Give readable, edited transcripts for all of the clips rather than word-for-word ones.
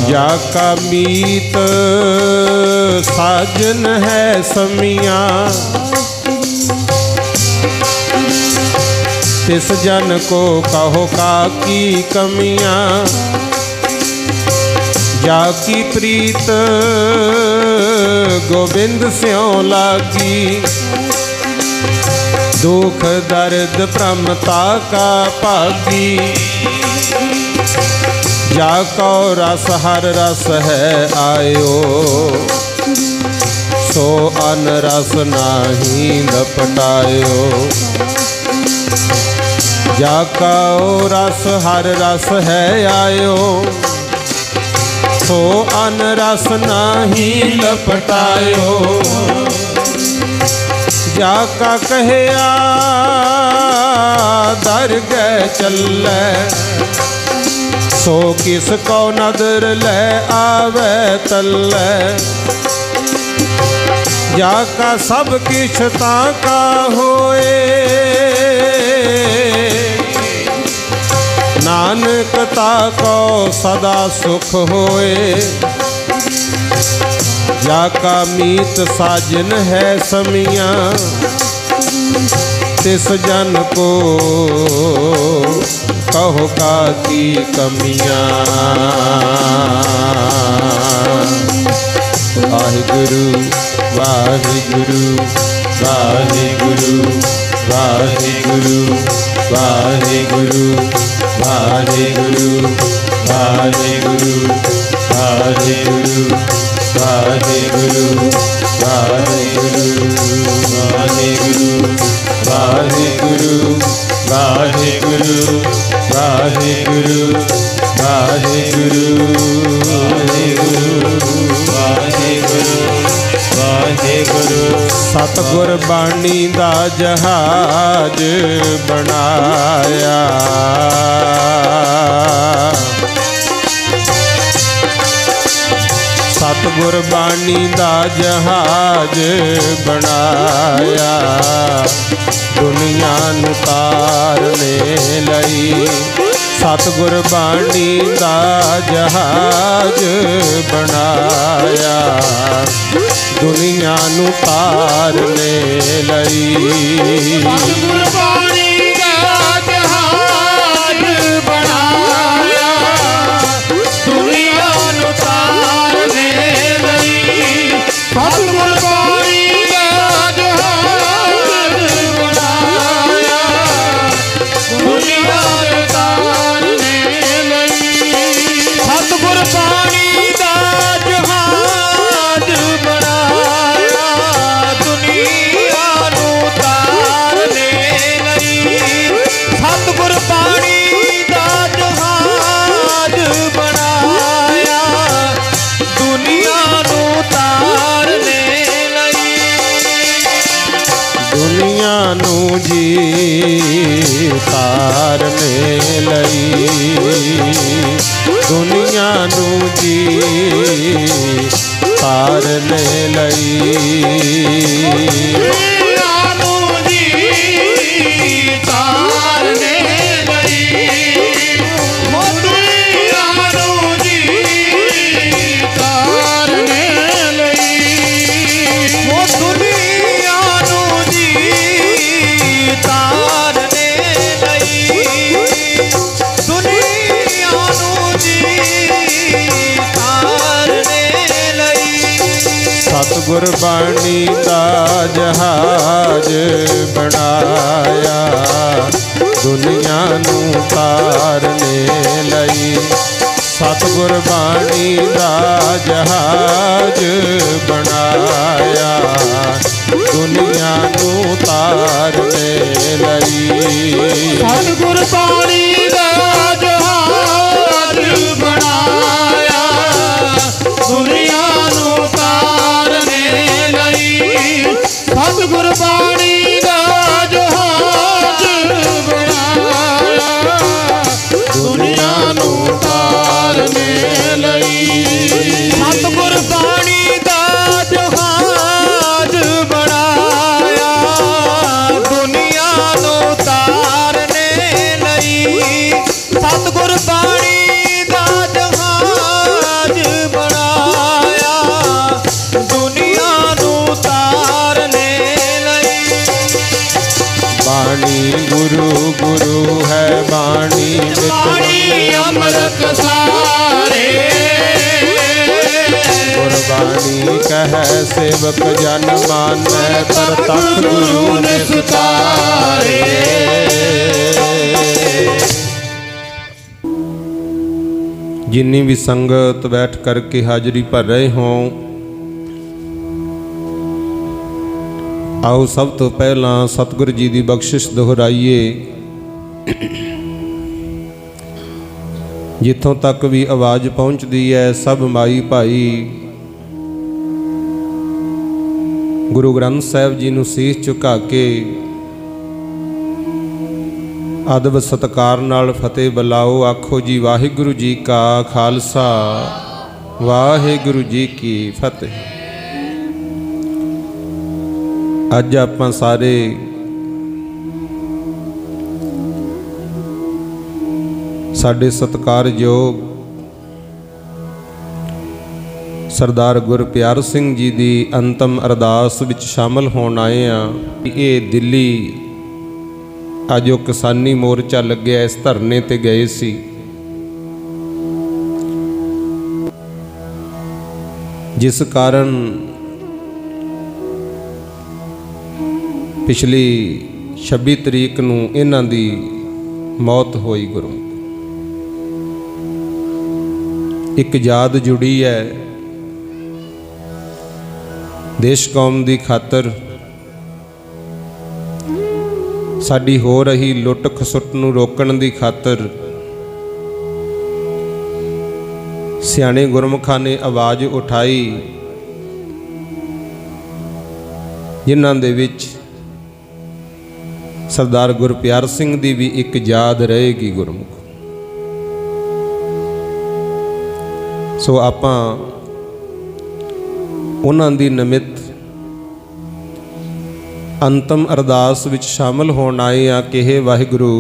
जाका मीत साजन है समिया, तिस जन को कहो का की कमियां। जाकी प्रीत गोविंद स्यों लागी, दुख दर्द प्रमता का पागी। जाको रस हर रस है आयो, सो अन रस नाही लपटायो। जाका रस हर रस है आयो, सो अन रस नाही लपटायो। जाका कहया दर गए चले, सो किस को नदर ले आवे तले। जाका सब किछ ताका होए, नानक ताको सदा सुख होए। जाका मीत साजन है समिया, तिस जन को कहो का की कमियां। वाहिगुरु वाहिगुरु वाहिगुरु वाहिगुरु वाहिगुरु वाहिगुरु वाहिगुरु वाहिगुरु वाहिगुरु वाहिगुरु वाहिगुरु वाहिगुरु वाहिगुरु वाहिगुरु वाहिगुरु वाहिगुरु वाहिगुरु। सतगुर बाणी दा जहाज बनाया, सतगुर बाणी दा जहाज बनाया। दुनिया नू तारने लई, सतगुर बाणी दा जहाज बनाया। दुनिया नू तारने लई, सतगुर बाणी दा जहाज बनाया। दुनिया नू तारने लई, सतगुर बाणी दा जहाज बनाया। दुनिया नू तारने लई, सतगुर बाणी दा जहाज बनाया। दुनिया नू तारने लई, सतगुर बाणी दा जहाज बनाया। दुनिया नू तारने लई, दुनिया नू जी तारने लई, दुनिया नू जी तारने लई। दुनिया नू जी तारने लई, दुनिया नू जी तारने लई, दुनिया नू जी तारने लई, दुनिया नू जी तारने लई। सतगुर बाणी दा जहाज बनाया। दुनिया नू तारने लई, सतगुर बाणी दा जहाज बनाया। दुनिया नू तारने लई, सतगुर बाणी दा जहाज बनाया। दुनिया नू तारने लई, सतगुर बाणी दा जहाज बनाया। दुनिया नू तारने लई, सतगुर बाणी दा जहाज बनाया। दुनिया नू तारने लई, सतगुर बाणी दा जहाज कहे सेवक जन मानै, तर तख गुरु निस्तारे। जिन्नी भी संगत बैठ करके हाजिरी भर रहे हों, आओ सब तो पहला सतगुरु जी की बख्शिश दोहराइए। जिथों तक भी आवाज़ पहुँचती है, सब माई भाई गुरु ग्रंथ साहिब जी नूं सीस झुका के अदब सत्कार नाल फतेह बुलाओ। आखो जी वाहिगुरु जी का खालसा, वाहिगुरु जी की फतेह। अज आपां सारे साडे सत्कारयोग सरदार गुरप्यार सिंह जी की अंतिम अरदास विच शामिल होण आए हैं। ये दिल्ली अज वो किसानी मोर्चा लग्या, इस धरने ते गए सी। जिस कारण पिछली 26 तरीक नूं इन्हां दी मौत होई। गुरु एक याद जुड़ी है देश कौम दी खातर, साडी हो रही लुट खसुट नूं रोकण दी खातर सियाणे गुरमुखां ने आवाज़ उठाई, जिन्हां दे विच सरदार गुरप्यार सिंह दी भी एक याद रहेगी गुरमुख। सो आपां उन्हां दी निमित्त अंतिम अरदास विच शामिल होण आए आ कि हे वाहिगुरु,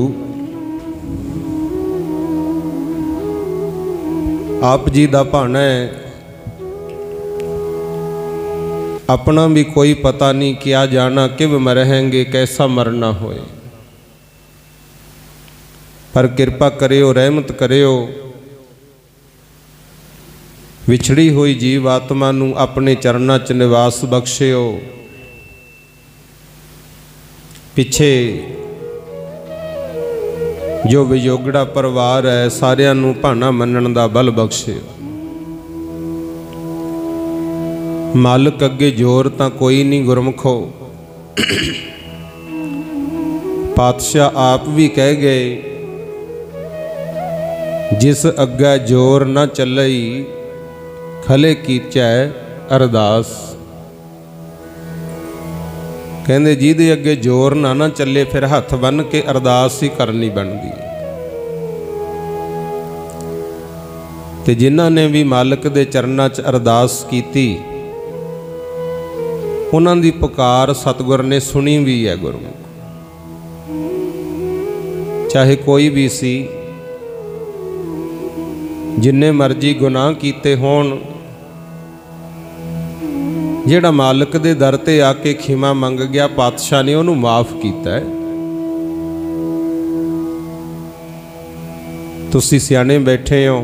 आप जी दा भाना है, अपना भी कोई पता नहीं, क्या जाना किव मरहेंगे, कैसा मरना होए। पर कृपा करियो, रहमत करियो, विछड़ी हुई जीव आत्मा नूं अपने चरनां च निवास बख्शियो। पिछे जो विजोगड़ा परिवार है, सारियां नूं भाना मनण दा बल बख्शियो। मालिक अगे जोर तां कोई नहीं गुरमुखो, पातशाह आप भी कह गए, जिस अगे जोर न चलई खले कीचै अरदास। कहंदे जिहदे अगे जोर ना चले, फिर हथ बन के अरदास ही करनी बनदी। ते जिन्हां ने भी मालिक दे चरनां च अरदास कीती, उन्हां दी पुकार सतगुर ने सुनी भी है। गुरमुख चाहे कोई भी सी, जिन्ने मर्जी गुनाह कीते होण, जिहड़ा मालिक दे दर ते आके खिमा मंग गया, पातशाह ने उन्होंने माफ किया है। तुसी सियाने बैठे हो,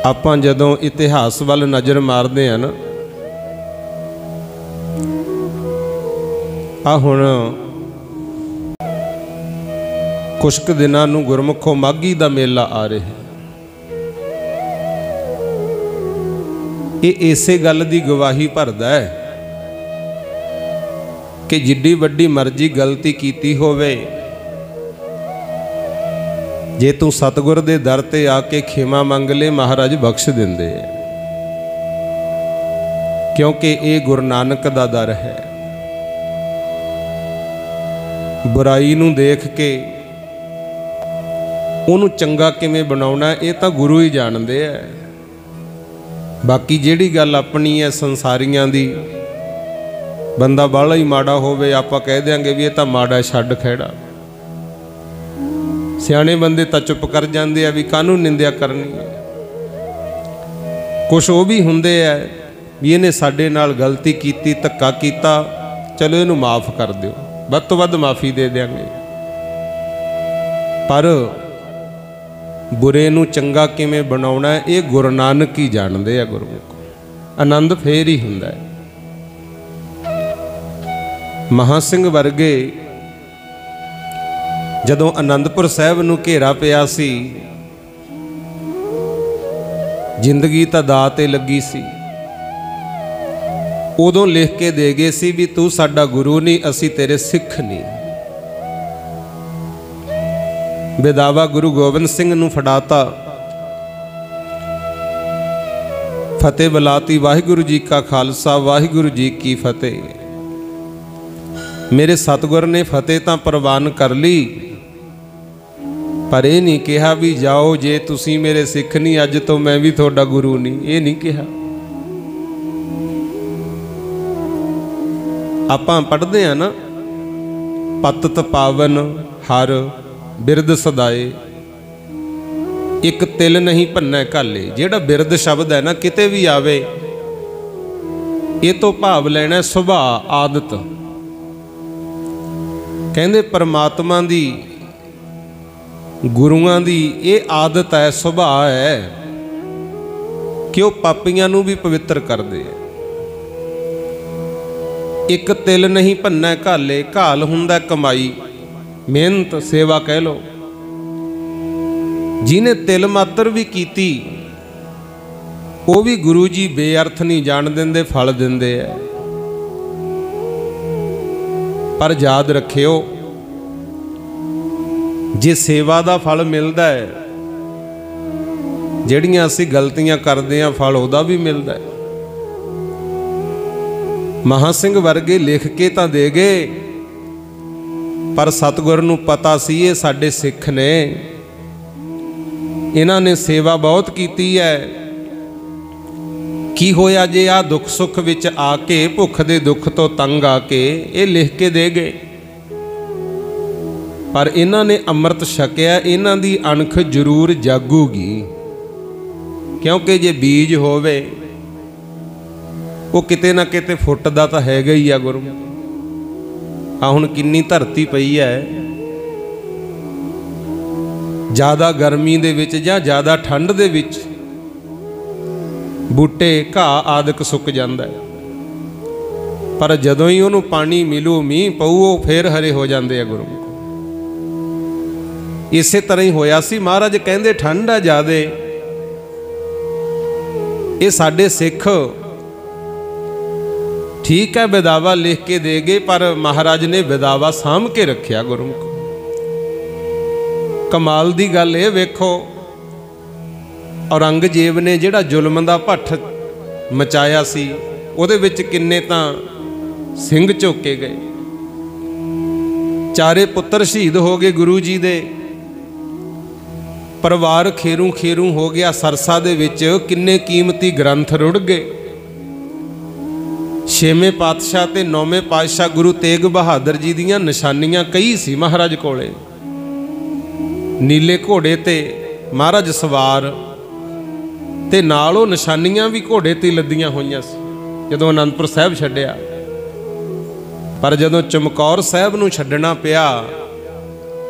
आपां जदों इतिहास वाल नज़र मारते हैं ना, आ हुण कुछ क दिनां नूं गुरमुखों माघी दा मेला आ रहा है। ये इसे गल दी गवाही भरदा है कि जिड्डी वड्डी मर्जी गलती कीती होवे, जे तू सतगुर दे दर ते आके खिमा मंग ले, महाराज बख्श दिंदे। क्योंकि ये गुरु नानक दा दर है। बुराई नूं देख के उन्हों चंगा किवें बनाउणा, ये तो गुरु ही जानते हैं। बाकी जिहड़ी गल अपनी है संसारियां दी, बंदा बाला ही माड़ा होवे, आपां कह देंगे भी ये तो माड़ा, छड्ड खैड़ा। सियाणे बंदे तो चुप कर जाते हैं भी कानून निंदिया करनी है। कुछ वो भी हुंदे है भी इन्हें साडे नाल गलती की, धक्का कीता, चलो इनू माफ़ कर दिओ, वध तो वध माफ़ी दे देंगे। पर बुरे नूं चंगा किवें बनाउणा है, ये गुरु नानक ही जाणदे आ। गुरमुख आनंद फेर ही हुंदा है। महासिंह वर्गे जदों आनंदपुर साहिब नूं घेरा पिया सी, जिंदगी तां दाऽ ते लगी सी, उदों लिख के दे गए सी भी तू साडा गुरु नहीं, असी तेरे सिख नहीं। बेदावा गुरु गोबिंद सिंह नूं फड़ाता, फतेह बुलाती, वाहिगुरु जी का खालसा वाहिगुरु जी की फतेह। मेरे सतगुर ने फतेह तां प्रवान कर ली, पर यह नहीं कहा भी जाओ जे तुसी मेरे सिख नहीं अज तो मैं भी थोड़ा गुरु नहीं, ये नहीं कहा। आपां पढ़दे हैं ना, पतत पावन हर बिरद सदाए, एक तिल नहीं भन्नै घाले। जेड़ा बिरद शब्द है ना, किते भी आवे ये तो भाव लेना सुभाव आदत। कहंदे परमात्मा दी गुरुआं दी ये आदत है, सुभाव है कि वह पापियां नूं भी पवित्र करदे। एक तिल नहीं भन्नै घाले, घाल हुंदा कमाई, मेहनत सेवा कह लो। जिन्हें तिल मात्र भी कीती वो भी गुरु जी बेअर्थ नहीं जान देंदे, फल देंदे है। पर याद रखियो, जे सेवा दा फल मिलदा है, जिहड़ियां असीं गलतियां करदे हां फल उहदा भी मिलदा है। महासिंह वर्गे लिख के तां दे गए, पर सतगुर नूं पता सी ये साडे सिख ने, इन्हां ने सेवा बहुत कीती है। की होया जे आ दुख सुख विच आके, भुख दे दुख तो तंग आके ये लिख के दे गए, पर इन्हां ने अमृत छकिया, इन्हां दी अणख जरूर जागूगी। क्योंकि जे बीज होवे वो किते ना किते फुटदा तां हैगा ही आ। गुरु आ हुण किन्नी धरती पई है, ज़्यादा गर्मी दे विच जां ज़्यादा ठंड दे विच बूटे घाह आदਿਕ सुक जांदा है, पर जदों ही उहनूं पानी मिलू, मींह पऊ, फिर हरे हो जाते हैं। गुरु इसे तरह ही होया सी। महाराज कहंदे ठंड है ज़्यादा, ये साडे सिख ठीक है बेदावा लिख के दे गए, पर महाराज ने बेदावा साम के रखिया। गुरमुख कमाल दी गल ये वेखो, औरंगजेब ने जिहड़ा जुल्म दा भट्ठ मचाया सी, उहदे विच किन्ने तां सिंह झोके गए, चारे पुत्र शहीद हो गए गुरु जी दे, परिवार खेरू खेरू हो गया। सरसा दे विच किन्ने कीमती ग्रंथ रुड़ गए। छेवें पातशाह ते नौवें पातशाह गुरु तेग बहादुर जी दीयां निशानियां कई सी महाराज कोले। नीले घोड़े ते महाराज सवार ते नाल ओ निशानियां भी घोड़े ते लदियां होईयां सी जदों आनंदपुर साहिब छड्डिया। पर जदों चमकौर साहिब नूं छड्डना पिया,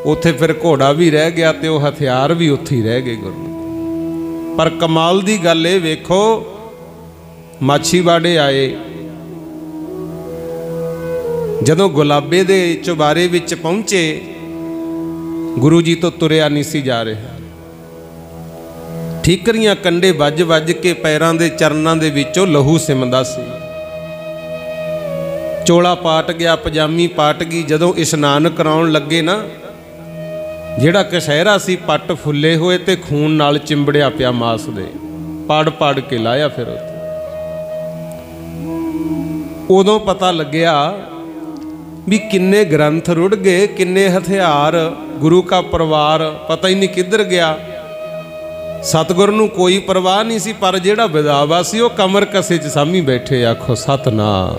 उत्थे फिर घोड़ा भी रह गया ते वो हथियार भी उत्थे ही रह गए। गुरु पर कमाल दी गल ये वेखो, माछीवाड़े आए, जदों गुलाबे दे चुबारे विच पहुंचे, गुरु जी तो तुरिया नहीं सी जा रहा। ठीकरियां कंडे वज वज के पैरां दे चरनां दे विचों लहू सिमदा सी। चोला पाट गया, पजामी पाट गई। जदों इशनान कराउण लगे ना, जिहड़ा कशहरा सी पट फुले हुए ते खून नाल चिंबड़िया पिया मास दे, पाड़ पाड़ के लाया। फिर उदों पता लग्या भी किन्ने ग्रंथ रुड़ गए, किन्ने हथियार, गुरु का परिवार पता ही नहीं किधर गया। सतगुर नूं कोई परवाह नहीं सी, पर जिहड़ा विदावा सी वो कमर कसे च सामी बैठे। आखो सतनाम,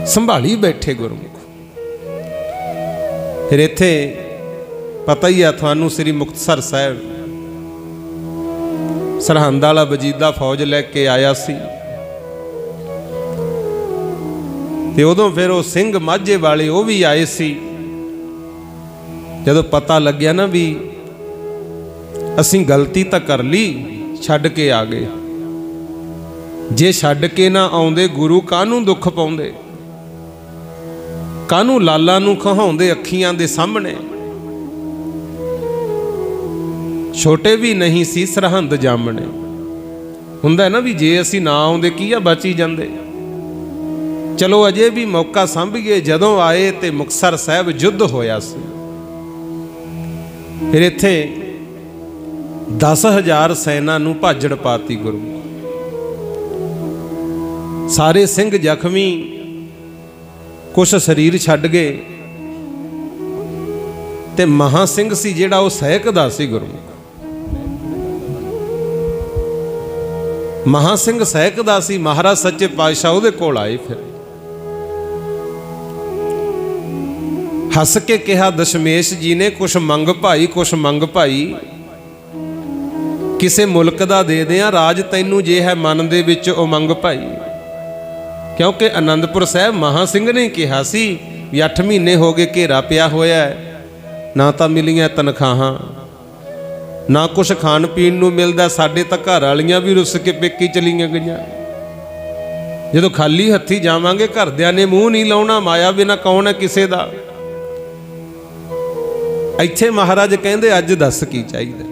संभाली बैठे गुरमुख। फिर इत्थे पता ही है थानू, श्री मुक्तसर साहिब सरहंद वाला वजीदा फौज लैके आया सी, ते उदों फिर वो सिंह माझे वाले वो भी आए सी। जदों पता लग्या ना भी असीं गलती तां कर ली, छड्ड के आ गए, जे छड्ड के ना आउंदे गुरु काहनूं दुख पाउंदे, काहनूं लाला नूं कहाउंदे अखियां दे सामने। छोटे भी नहीं सी सरहंद जामने। हुंदा ना भी जे असीं ना आउंदे की आ बची जांदे। चलो अजे भी मौका सांभीए, जदों आए ते मुक्तसर साहिब युद्ध होया सी। फिर इत्थे 10,000 सैना नूं भाजड़ पाती गुरु। सारे सिंह जख्मी, कुछ शरीर छड्ड गए ते महा सिंह सी जिहड़ा वो सहकदा सी गुरु। महा सिंह सहकदा सी, महाराज सच्चे पातशाह उहदे कोल आए। फिर हस के कहा दशमेश जी ने, कुछ मंग भाई, कुछ मंग भाई, किसे मुल्क दा दे दियां राज तैनू जे है मन दे विच उमंग भाई। क्योंकि आनंदपुर साहब महा सिंह ने कहा सी भी 8 महीने हो गए घेरा पिया होया है, ना तो मिलियां तनखाहां, ना कुछ खाण पीण नूं मिलदा। साडे तां घर वालियां भी रुस के पेकी चलियां गईयां। जदों खाली हत्थी जावांगे घरदियां ने मूँह नहीं लाउणा, माया बिना कौन है किसे दा। इत्थे महाराज कहंदे अज दस की चाहिदा,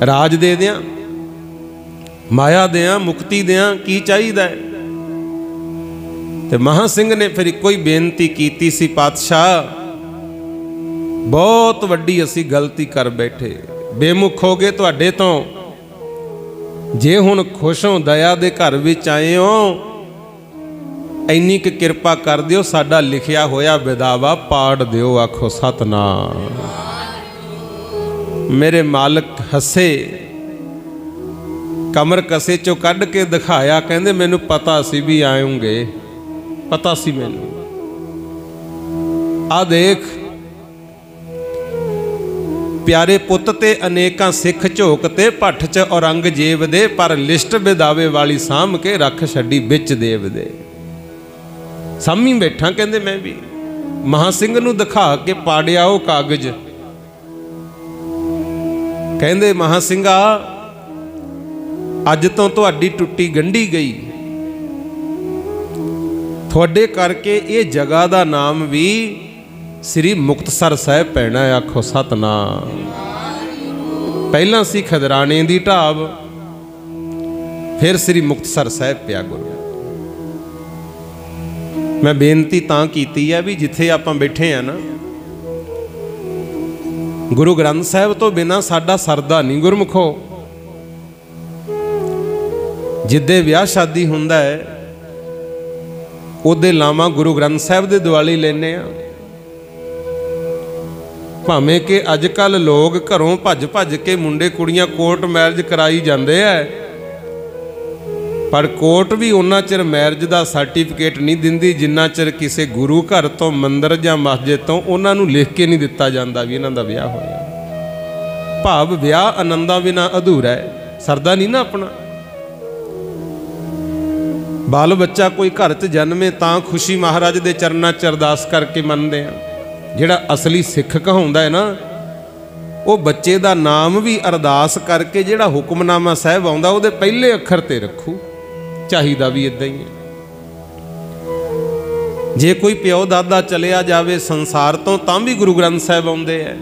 राज दे दियां, माया दें, मुक्ति दें, की चाहिदा है। ते महा सिंह ने फिर इको ही बेनती कीती सी, पातशाह बहुत वड्डी असी गलती कर बैठे, बेमुख हो गए तुहाडे तो। जे हुण खुश हो, दया दे घर विच आए हो, इन्नी क किरपा कर दिओ, साडा लिखिया होया विदावा पाड़ दिओ। आखो सतनाम। मेरे मालिक हसे, कमर कसे चो कढ़ के दिखाया, कहंदे मैनू पता सी भी आएंगे, पता सी मैनू। आ देख प्यारे पुत ते अनेकां सिख झोकते, भट्ठ च औरंगजेब दे, पर लिस्ट बिदावे वाली साम के रख छड्डी बिच देव दे। सामी बैठा, कहंदे मैं भी। महा सिंह नूं दिखा के पाड़िया वो कागज, कहंदे महा सिंघा अज तो तुहाडी टुट्टी गंढी गई, थोड़े करके ये जगह का नाम भी श्री मुक्तसर साहिब पैना। आखो सतनाम। पहला सी खदराने दी ढाब, फिर श्री मुक्तसर साहिब पिया गुरु। मैं बेनती तां कीती है भी जिथे आपां बैठे हैं ना, गुरु ग्रंथ साहिब तो बिना साडा सरदा नहीं गुरमुखो। जिद्दे विआह शादी हुंदा है उहदे लावां गुरु ग्रंथ साहिब दे दुआले लैने आ। भावें कि अजकल लोग घरों भज भज के मुंडे कुड़ियां कोर्ट मैरिज कराई जाते हैं, पर कोर्ट भी उन्ना चिर मैरिज का सर्टिफिकेट नहीं दिंदी जिन्ना चिर किसी गुरु घर तो मंदिर या मस्जिद तो उन्होंने लिख के नहीं दिता जाता भी इन्हों का विआह होया। भाव विआह आनंदा बिना अधूरा है, सरदा नहीं ना अपना। बाल बच्चा कोई घर च जन्मे तां खुशी महाराज के चरणों च अरदास करके मनते हैं। जिहड़ा असली सिख कहाउंदा है ना, वो बच्चे का नाम भी अरदास करके जिहड़ा हुक्मनामा साहिब आउंदा उहदे पहले अखर ते रखू। चाहिदा भी इदां ही है। जे कोई प्यो दादा चलिया जावे संसार तो तां भी गुरु ग्रंथ साहिब आउंदे है।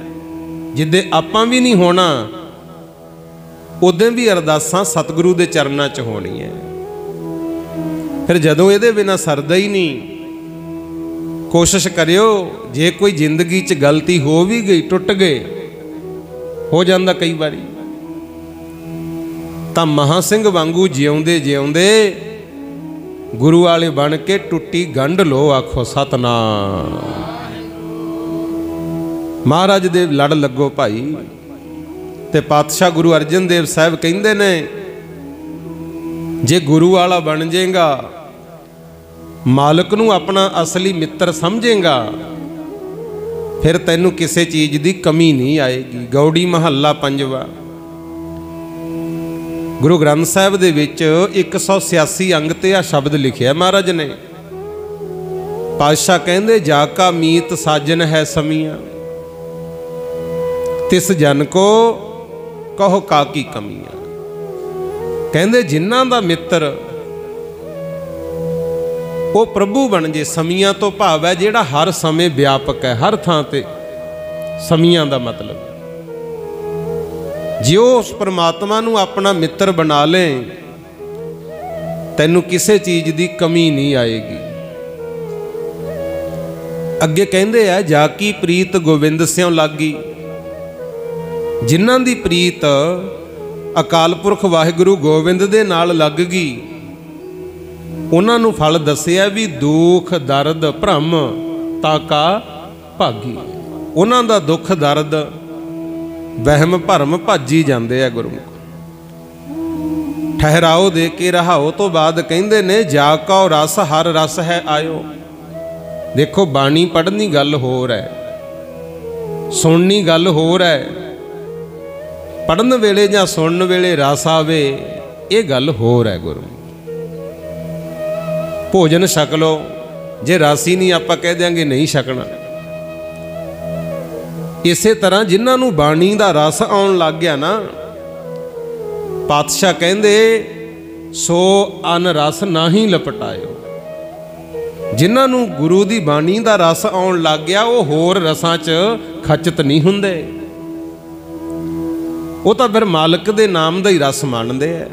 जिद्दे आपां भी नहीं होना उदे भी अरदासां सतगुरु दे चरणों च होनी है। फिर जदों इहदे बिना सरदा ही नहीं, कोशिश करियो जे कोई जिंदगी च गलती हो भी गई, टुट गए, हो जाता कई बारी, तां महा सिंह वांगू जिउंदे जिउंदे गुरु वाले बन के टुट्टी गंढ लो। आखो सतनाम। महाराज दे लड़ लगो भाई। ते पातशाह गुरु अर्जन देव साहब कहंदे ने, जे गुरु वाला बन जाएगा, मालिक नूं अपना असली मित्र समझेगा, फिर तैनू किसी चीज़ की कमी नहीं आएगी। गौड़ी महला 5वां गुरु ग्रंथ साहिब दे विच 186 अंग ते आ शब्द लिखिया महाराज ने। पातशाह कहंदे जाका मीत साजन है समिया, तिस जन को कहो काकी कमियां। कहंदे जिन्हां दा मित्र वो प्रभु बन जे। समियां तो भाव है जिहड़ा हर समय व्यापक है, हर थां ते। समियां दा मतलब जे उस परमात्मा नूं अपना मित्र बना ले, तैनूं किसी चीज़ की कमी नहीं आएगी। अगे कहंदे है जाकी प्रीत गोविंद स्यों लागी, जिन्हां दी प्रीत अकाल पुरख वाहिगुरु गोविंद दे नाल लग गई, उन्हां नूं फल दस्सिया भी दुख दर्द भ्रम ताका भागी। उन्हां दा दुख दर्द वहम भरम भज्जी जाते हैं। गुरमुख ठहराओ दे के रहाओ तो बाद कहंदे ने जाका रस हर रस है आयो। देखो बाणी पढ़नी गल होर है, सुननी गल होर है, पढ़न वेले जां सुनन वेले रस आवे ये गल होर है। गुरु भोजन छक लो, जे रस ही नहीं आपां कह देंगे नहीं छकना। इसे तरह जिन्हां नूं बाणी दा रस आउण लग गया ना, पातशाह कहंदे सो अन रस नाही लपटायो। जिन्हां नूं गुरु दी बाणी दा रस आउण लग गया वो होर रसां च खचत नहीं हुंदे, वो तां फिर मालक दे नाम दा ही रस माणदे है।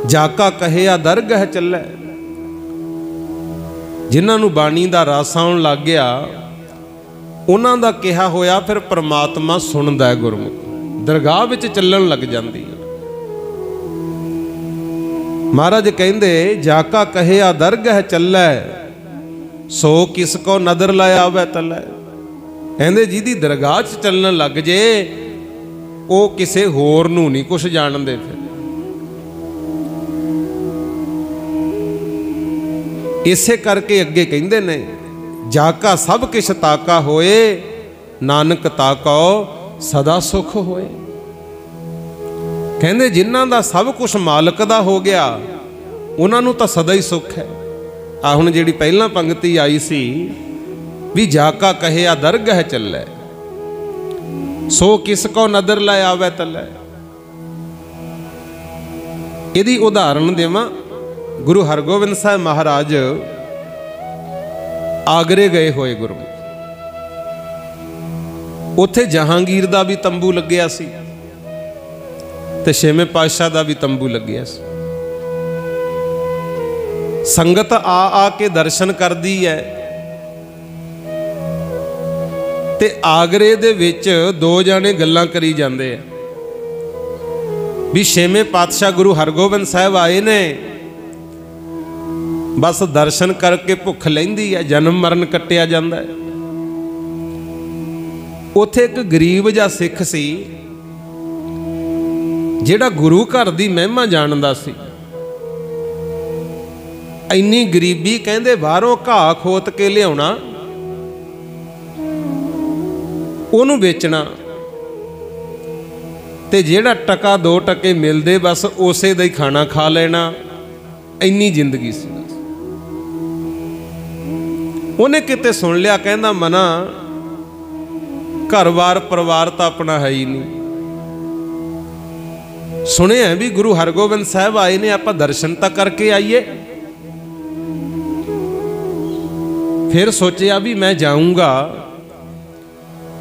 जाका कहिया दरगह चलै, जिन्हां नूं बाणी दा रस आउण लग गया उन्हां दा कहा होया फिर परमात्मा सुनदा है। गुरमुख दरगाह विच चलण लग जांदी है। महाराज कहंदे जाका कहिया दरगह चलै, सो किस को नदर लाया आवे तलै। कहंदे जिहदी दरगाह च चलण लग जे वो किसे होर नूं नहीं कुछ जानदे। फिर इसे करके अगे कहंदे ने जाका सब किश ताका होए, नानक ताको सदा सुख होए। कहंदे जिन्हां दा सब कुछ मालक दा हो गया उन्हां नूं तां सदा ही सुख है। आ हुण जिहड़ी पहलां पंक्ति आई सी भी जाका कहिया दरगह चलै, सो किस को नदर लै आवे तलै। इहदी उदाहरण देवां, गुरु हरगोबिंद साहिब महाराज आगरे गए होए गुरु, उत्थे जहांगीर दा भी तंबू लग्या सी ते छेवें पातशाह दा भी तंबू लग्या सी। संगत आ के दर्शन करदी है ते आगरे दे विच दो जाने गल्लां करी जांदे आ भी छेवें पातशाह गुरु हरगोबिंद साहिब आए ने, बस दर्शन करके भुख लैंदी है, जन्म मरण कट्टिया जांदा है। उत्थे एक गरीब जा सिख सी जिहड़ा गुरु घर दी महिमा जानदा सी। इन्नी गरीबी कहंदे बाहरों घाह खोत के लियाउणा, ਉਹਨੂੰ बेचना ते जिहड़ा टका दो टके मिलदे बस उसे दा ही खाना खा लेना, इन्नी जिंदगी सी। उन्हें किते सुन लिया, कहना मना घर बार परिवार तो अपना है ही नहीं। सुने हैं भी गुरु हरगोबिंद साहब आए ने, आप दर्शन तक करके आइए। फिर सोचा भी मैं जाऊंगा,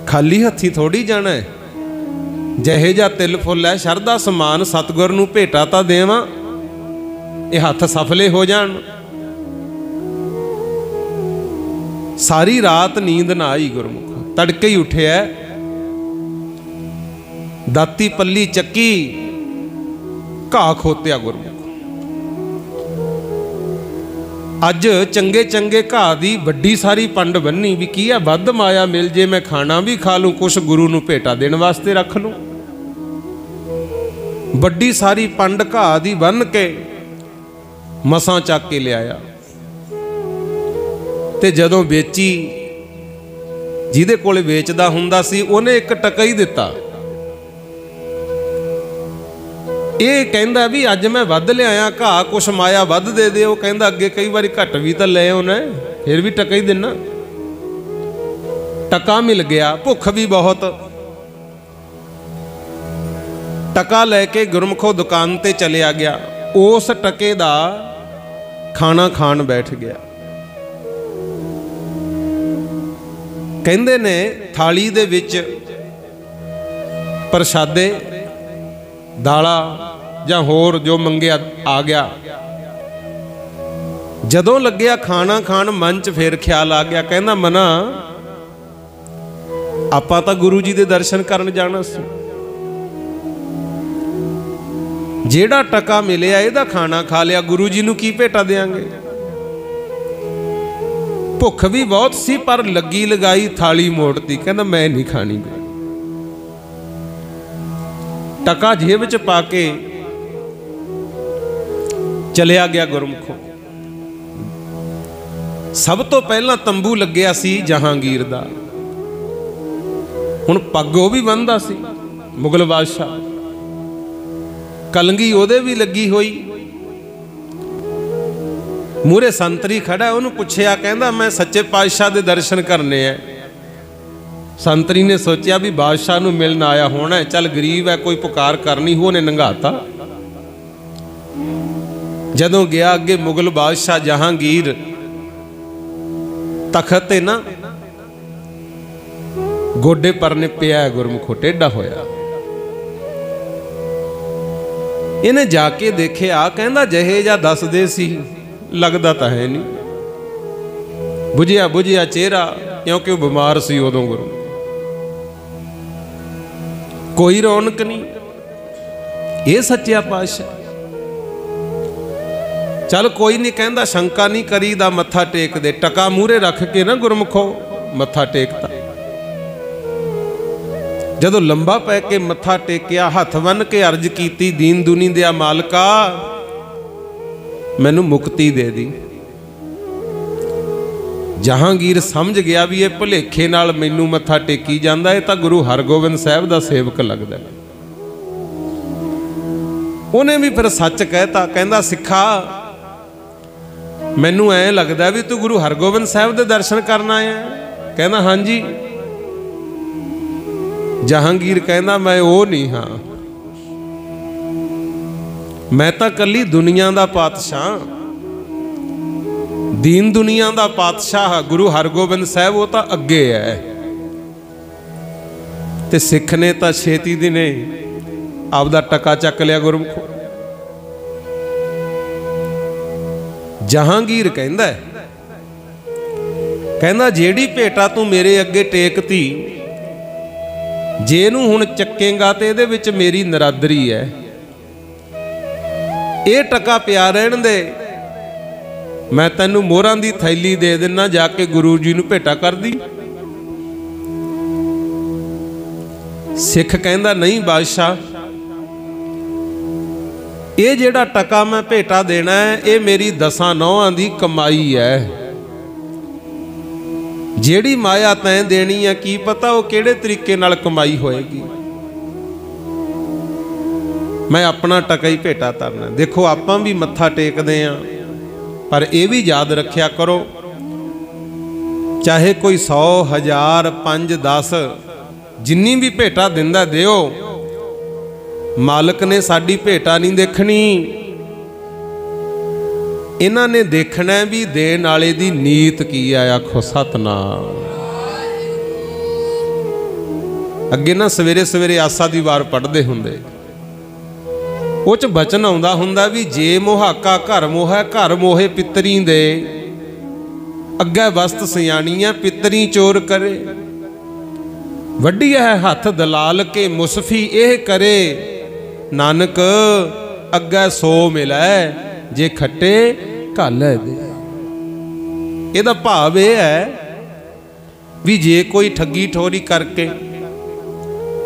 खाली हथी थोड़ी जाना है। जहे जा तिल फुल है शरदा समान सतगुर नूं भेटा तां देवां, ये हथ सफले हो जान। सारी रात नींद ना आई गुरमुख, तड़के ही उठे है, दाती पल्ली चक्की, घाह खोत्या गुरमुख। अज चंगे चंगे घाह दी वड्डी सारी पंड बन्नी भी की है, वध माया मिल जे मैं खाना भी खा लूँ, कुछ गुरु नूं भेटा देने वास्ते रख लूँ। वड्डी सारी पंड घाह दी बन के मसां चक के लिया ते जदों बेची, जिहदे कोल वेचदा हुंदा सी उहने एक टका ही दिता। ये कहंदा भी अज मैं वध लिआया घाह, कुछ माया वध दे दे। वो कहंदा अगे कई बारी घट भी तां ले आउणा, फिर भी टका ही देना। टका मिल गया, भुख भी बहुत। टका लैके गुरमुखो दुकान ते चलिया गया, उस टके दा खाना खान बैठ गया। कहंदे ने थाली दे विच प्रसादे दाला जां होर जो मंगिया आ गया। जदों लग्या खाना खान मन च फिर ख्याल आ गया, कहंदा मना आपां तां गुरु जी दे दर्शन करन जाना सी, जेड़ा टका मिलिया इहदा खाना खा लिया, गुरु जी नूं की भेटा देंगे। भुख भी बहुत सी पर लगी लगाई थाली मोड़ती, कहंदा मैं नहीं खानी। टका जेब च पा के चलिया गया गुरमुखों। सब तो पहला तंबू लग्या सी जहांगीर दा, हुण पग वो भी बन्नदा सी मुगल बादशाह, कलंगी ओदे भी लगी हुई। मूहरे संतरी खड़ा, उन्होंने पुछया, कहंदा मैं सच्चे पातशाह दे दर्शन करने हैं। संतरी ने सोचा भी बादशाह नूं मिलन आया होना है, चल गरीब है कोई पुकार करनी हो, ने नंगाता। जदों गया अगे मुगल बादशाह जहांगीर तखत ते ना गोडे पर ने पिया, गुरमुखो टेढ़ा होया। इन्हें जाके देखिया, कहंदा जहे जा दसदे सी लगदा तां है नहीं, बुझिया बुझिया चेहरा, क्योंकि वह बीमार सी उदों गुरु। कोई रौनक नहीं। ये सच्चा पातशाह चल कोई नहीं, कहंदा शंका नहीं करी दा, मत्था टेक दे। टका मूहरे रख के ना गुरमुखो मत्था टेकता। जदों लंबा पै के मत्था टेकिया, हथ बन के अर्ज की, दीन दुनी दिया मालका मैनू मुक्ति दे दी। जहांगीर समझ गया भी ये भुलेखे नाल मैनू मत्था टेकी जांदा, है तां गुरु हरगोबिंद साहब दा सेवक लगदा। उन्हें भी फिर सच कहता, कहंदा सिखा मैनू ऐ लगदा भी तू गुरु हरगोबिंद साहब दे दर्शन करना आया। कहंदा हां जी। जहांगीर कहंदा मैं वो नहीं हाँ, मैं तां कल्ली दुनिया दा पातशाह, दीन दुनिया दा पातशाह गुरु हरगोबिंद साहब वो तां अगे है। ते सिख ने तां छेती दिने आपदा टका चक लिया गुरमुखो। जहांगीर कहंदा कहंदा जेड़ी भेटा तू मेरे अगे टेकती, जे नूं हुण चक्केगा ते इहदे विच मेरी नरादरी है। ये टका पिया रहन दे, मैं तैनू मोहरां दी थैली दे देना, जाके गुरु जी नूं भेटा कर दी। सिख कहंदा नहीं बादशाह, ये जेड़ा टका मैं भेटा देना है ये मेरी 10 नौहां दी कमाई है। जेड़ी माया तैं देनी है की पता वो किहड़े तरीके नाल कमाई होएगी। मैं अपना टका ही भेटा तरना। देखो आपां भी मत्था टेकदे आ, पर यह भी याद रखिया करो, चाहे कोई 100 1000 5 10 जिन्नी भी भेटा दिंदा दिओ, मालक ने साडी भेटा नहीं देखनी, इन्हां ने देखना भी देण वाले दी नीत की है। आखो सतनाम। अगे ना सवेरे सवेरे आसा दी वार पढ़दे हुंदे, वो च बचन आउंदा हुंदा भी जे मुहाका घर मोह है, घर मोहे पितरी दे, अगे वस्त सियाणी है पितरी चोर करे। वड्डी है हथ दलाल के मुसफी एह करे, नानक अगे सो मिलै जे खट्टे घल दे। इहदा भाव यह है भी जे कोई ठगी ठोरी करके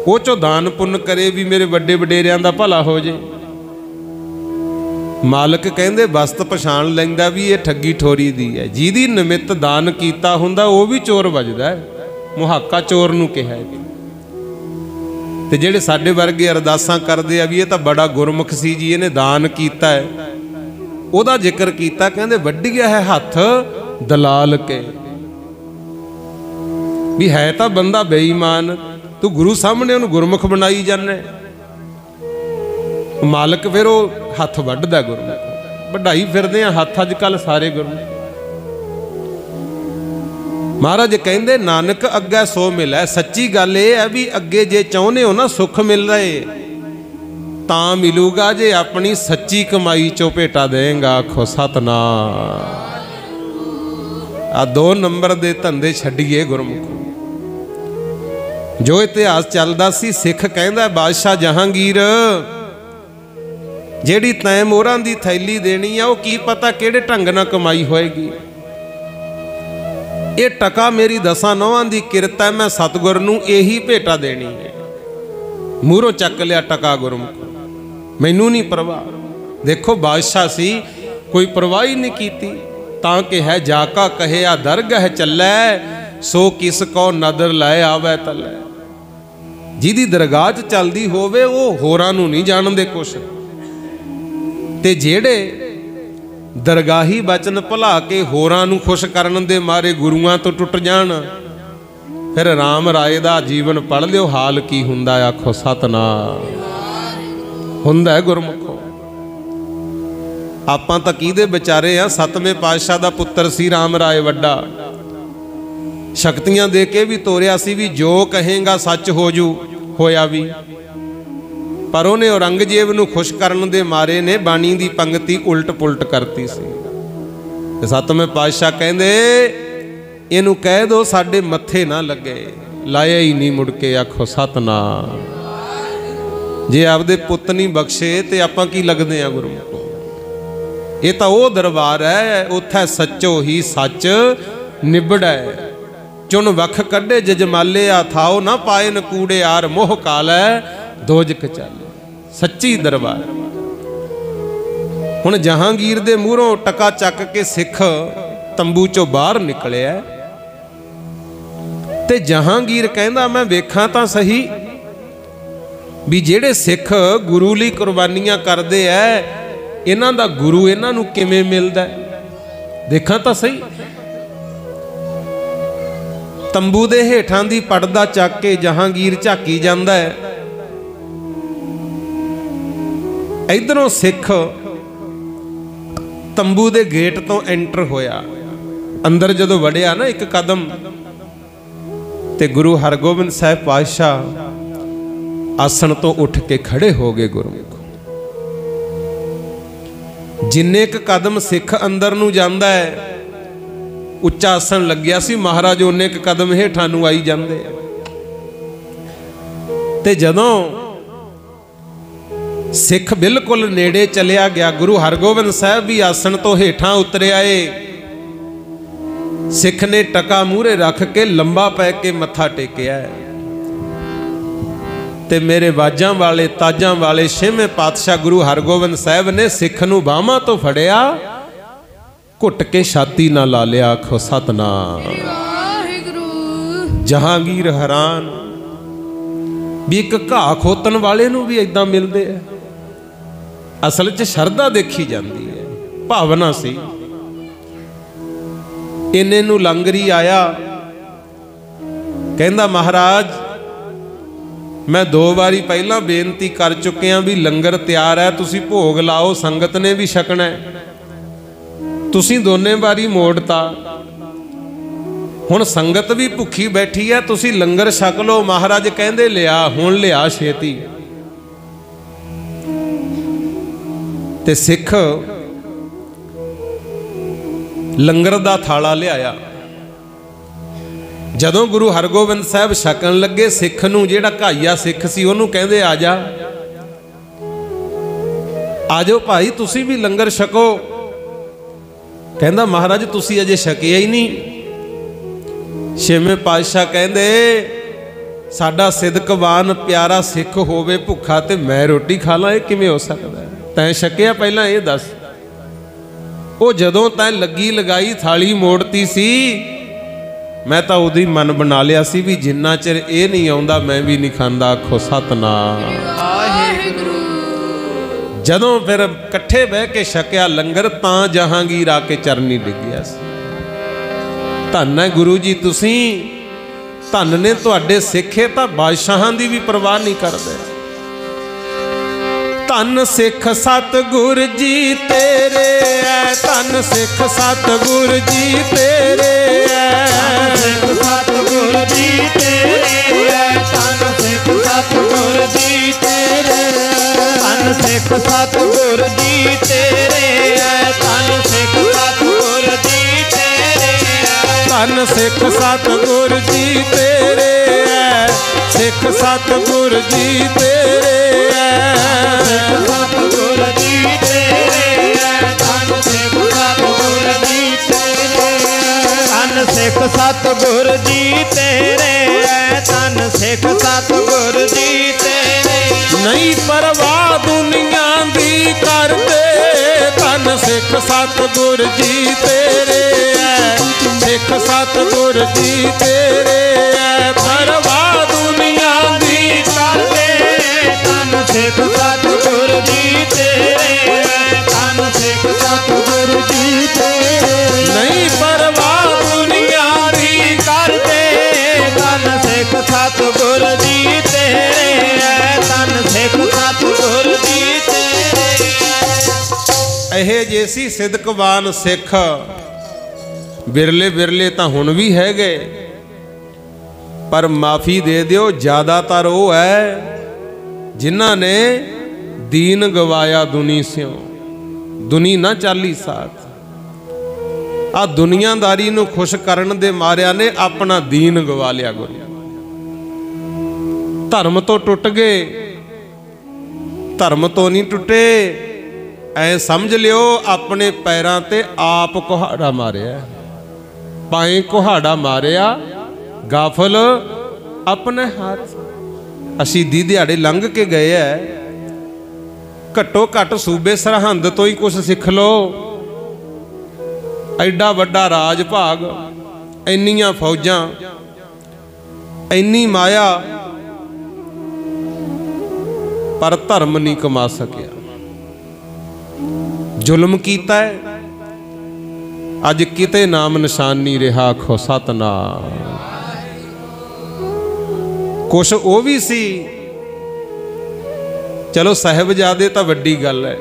वो चो दान पुण्य करे भी मेरे वड्डे वडेरियां दा भला हो जे, मालक कहंदे वस्त पछाण लैंदा भी ये ठगी ठोरी दी है। जिहदी निमित्त दान कीता हुंदा वो भी चोर वजदा है, मुहाका चोर नूं कहा है। ते जिहड़े साडे वर्गे अरदासां करदे आ भी ये तां बड़ा गुरमुख सी जी, इहने दान कीता है, ਉਹਦਾ ਜ਼ਿਕਰ ਕੀਤਾ। ਕਹਿੰਦੇ ਵੱਢਿਆ ਹੈ ਹੱਥ दलाल के। भी है तो बंदा बेईमान, तू गुरु सामने उन्हें गुरमुख बनाई जाने। मालक फिर वो हथ वड्डदा गुरमुख, वड्डाई फिरदे आ हथ अजकल सारे गुरमुख। महाराज कहंदे नानक अग्गे सो मिलै। सच्ची गल ये है भी अगे जे चाहुंदे हो ना सुख मिल रहे तां मिलूगा जे अपनी सच्ची कमाई चो भेटा देंगा। आखो सतनाम। आ 2 नंबर दे धंधे छड्डिए गुरमुख। जो इतिहास चलदा सी, सिख कहंदा बादशाह जहांगीर जेड़ी तैं मोहरां दी थैली देनी आ, वो की पता किहड़े ढंग नाल कमाई होएगी। ये टका मेरी 10 नौहां दी किरत है, मैं सतगुर नूं यही भेटा देनी है। मूहरों चक लिया टका गुरमुख, मैनू नहीं परवाह। देखो बादशाह सी, कोई परवाह ही नहीं कीती। तां कि है जाका कहे आ दरगह चलै, सो किस को नदर लाए आवे तलै। जिहदी दरगाह च चलदी होवे वो होरां नूं नहीं जाणदे कुछ, ते जेड़े दरगाही बचन भुला के होरां नूं खुश करन दे मारे गुरुआं तो टुट जाण, फिर राम राय दा जीवन पढ़ लिओ हाल की हुंदा। आखो सतनाम। हुंदा है गुरमुखो। आपां तां किहदे विचारे आ, 7वें पातशाह दा पुत्तर सी राम राय वड्डा, शक्तियां दे के भी तोरिया सी भी जो कहेगा सच हो जू, होया भी। पर उन्हें औरंगजेब नूं खुश करन दे मारे ने बाणी दी पंक्ति उल्ट पुलट करती सी। 7वें पातशाह कहंदे इनू कह दो साडे मत्थे ना लगे, लाया ही नहीं मुड़ के। आखो सतनाम। जे आपदे पुੱਤ नहीं बख्शे ते आपां की लगदे आ गुरमुखो। ये तो वो दरबार है उत्थे सच्चो ही सच निबड़ै। चुन वख कड्डे जजमाले आ थाओ ना पाए न कूड़े आर मोह कालै दोजक चाले। सच्ची दरबार। हुण जहांगीर दे मूहरों टका चक के सिख तंबू चों बाहर निकलिया ते जहांगीर कहंदा मैं वेखां तां सही भी जेड़े सिख गुरु लई कुर्बानियां करदे ऐ इन्हां दा गुरु इन्हां नूं किवें मिलदा है, देखां तां सही। तंबू दे हेठां दी पड़दा चक के जहांगीर झाकी जांदा है। इधरों सिख तंबू दे गेट तो एंटर होया, अंदर जदों वड़िया ना एक कदम ते गुरु हरगोबिंद साहिब पातशाह आसन तो उठ के खड़े हो गए। गुरमुख जिन्ने क कदम सिख अंदर नूं जांदा है, उच्चा आसन लग्या सी, महाराज उन्ने क कदम हेठां नूं आई जांदे। ते जदों सिख बिल्कुल नेड़े चलिया गया, गुरु हरगोबिंद साहब भी आसन तो हेठां उतरे आए। सिख ने टका मूहरे रख के लंबा पै के मत्था टेकिया ते मेरे वाजां वाले ताजां वाले 6वें पातशाह गुरु हरगोबिंद साहब ने सिख नूं बाहां तो फड़िया, घुट के छाती ना ला लिया। आखो सतनाम। जहांगीर हैरान भी एक घाह खोतन वाले नूं भी इदां मिलदे है। असल च शरधा देखी जाती है, भावना सी। इन्ने नूं लंगरी आया, कहंदा महाराज मैं 2 बारी पहला बेनती कर चुकिया भी लंगर तैयार है, तुसी भोग लाओ, संगत ने भी छकना है। तुसी दोने बारी मोड़ता, हुण संगत भी भुखी बैठी है, तुसी लंगर छक लो। महाराज कहंदे लिया, हुण लिया छेती। ते सिख लंगर दा थाला लियाया। जदों गुरु हरगोबिंद साहब छकन लगे, सिख नूं जेड़ा घाईया सिख सी उहनूं कहंदे आ जा, आ जाओ भाई तुसी भी लंगर छको। कहंदा महाराज तुसी अजे छकिया ही नहीं। 6वें पातशाह कहंदे साडा सिदकवान प्यारा सिख होवे भुखा ते मैं रोटी खा ला, ये किवें हो सकदा है? तैं छकिया पहला ये दस। वो जदों तैं लगी लगाई थाली मोड़ती सी, मैं तो उदी मन बना लिया सी भी जिन्ना चिर ये नहीं आउंदा मैं भी नहीं खांदा। आखो सतनाम। जदों फिर कट्ठे बह के छकिया लंगर तां जहांगीर आके चरनी डिग्या सी। धन है गुरु जी तुसी, धन ने तुहाडे सिखे तां बादशाहां दी भी परवाह नहीं करदे। धन सिख सतगुर जी तेरे है, धन सिख सतगुर जी तेरे है, सतगुर जी तेरे है, धन सिख सतगुर जी तेरे है, धन सिख सतगुर जी तेरे है, धन सिख सतगुर जी तेरे है, धन सिख सतगुर जी तेरे है, सिख सतगुर जी तेरे है, सतगुर जी तेरे है, धन सिख सतगुर जी तेरे है, धन सिख सतगुर जी तेरे है, धन सिख सतगुर जी तेरे। नहीं परवाह दुनिया दी करदे, धन सिख सतगुर जी तेरे है, सिख सतगुर जी तेरे है, परवाह दुनिया दी करदे, धन सिख सतगुर जी तेरे है, धन सिख सतगुर जी तेरे। नहीं परवाह दुनिया दी करदे, धन सिख सतगुर जी तेरे है, धन सिख सतगुर जी तेरे। ਇਹ ਜੇ ਸੀ ਸਿਦਕਵਾਨ ਸਿੱਖ ਬਿਰਲੇ ਬਿਰਲੇ ਤਾਂ ਹੁਣ ਵੀ ਹੈਗੇ, ਪਰ ਮਾਫੀ ਦੇ ਦਿਓ ਜ਼ਿਆਦਾਤਰ ਉਹ ਹੈ ਜਿਨ੍ਹਾਂ ਨੇ ਦੀਨ ਗਵਾਇਆ ਦੁਨੀ ਸਿਓ, ਦੁਨੀ ਨਾ ਚਾਲੀ ਸਾਥ। ਆ ਦੁਨੀਆਦਾਰੀ ਨੂੰ ਖੁਸ਼ ਕਰਨ ਦੇ ਮਾਰਿਆਂ ਨੇ ਆਪਣਾ ਦੀਨ ਗਵਾ ਲਿਆ। ਗੁਰੂ ਧਰਮ ਤੋਂ ਟੁੱਟ ਗਏ, ਧਰਮ ਤੋਂ ਨਹੀਂ ਟੁੱਟੇ। ਐ ਸਮਝ ਲਿਓ ਆਪਣੇ ਪੈਰਾਂ ਤੇ ਆਪ ਕੁਹਾੜਾ ਮਾਰਿਆ, ਪਾਏ ਕੁਹਾੜਾ ਮਾਰਿਆ, ਗਾਫਲ ਆਪਣੇ ਹੱਥ। ਅਸੀਂ ਦੀ ਦਿਹਾੜੇ ਲੰਘ ਕੇ ਗਏ ਐ, ਘੱਟੋ ਘੱਟ ਸੂਬੇ ਸਰਹੰਦ ਤੋਂ ਹੀ ਕੁਝ ਸਿੱਖ ਲਓ। ਐਡਾ ਵੱਡਾ ਰਾਜ ਭਾਗ, ਇੰਨੀਆਂ ਫੌਜਾਂ, ਇੰਨੀ ਮਾਇਆ, ਪਰ ਧਰਮ ਨਹੀਂ ਕਮਾ ਸਕਿਆ। ਜ਼ੁਲਮ ਕੀਤਾ ਹੈ, ਅੱਜ ਕਿਤੇ ਨਾਮ ਨਿਸ਼ਾਨ ਨਹੀਂ ਰਿਹਾ। ਆਖੋ ਸਤਨਾਮ। ਕੁਛ ਉਹ ਵੀ ਸੀ, ਚਲੋ ਸਾਹਿਬਜ਼ਾਦੇ ਤਾਂ ਵੱਡੀ ਗੱਲ ਹੈ,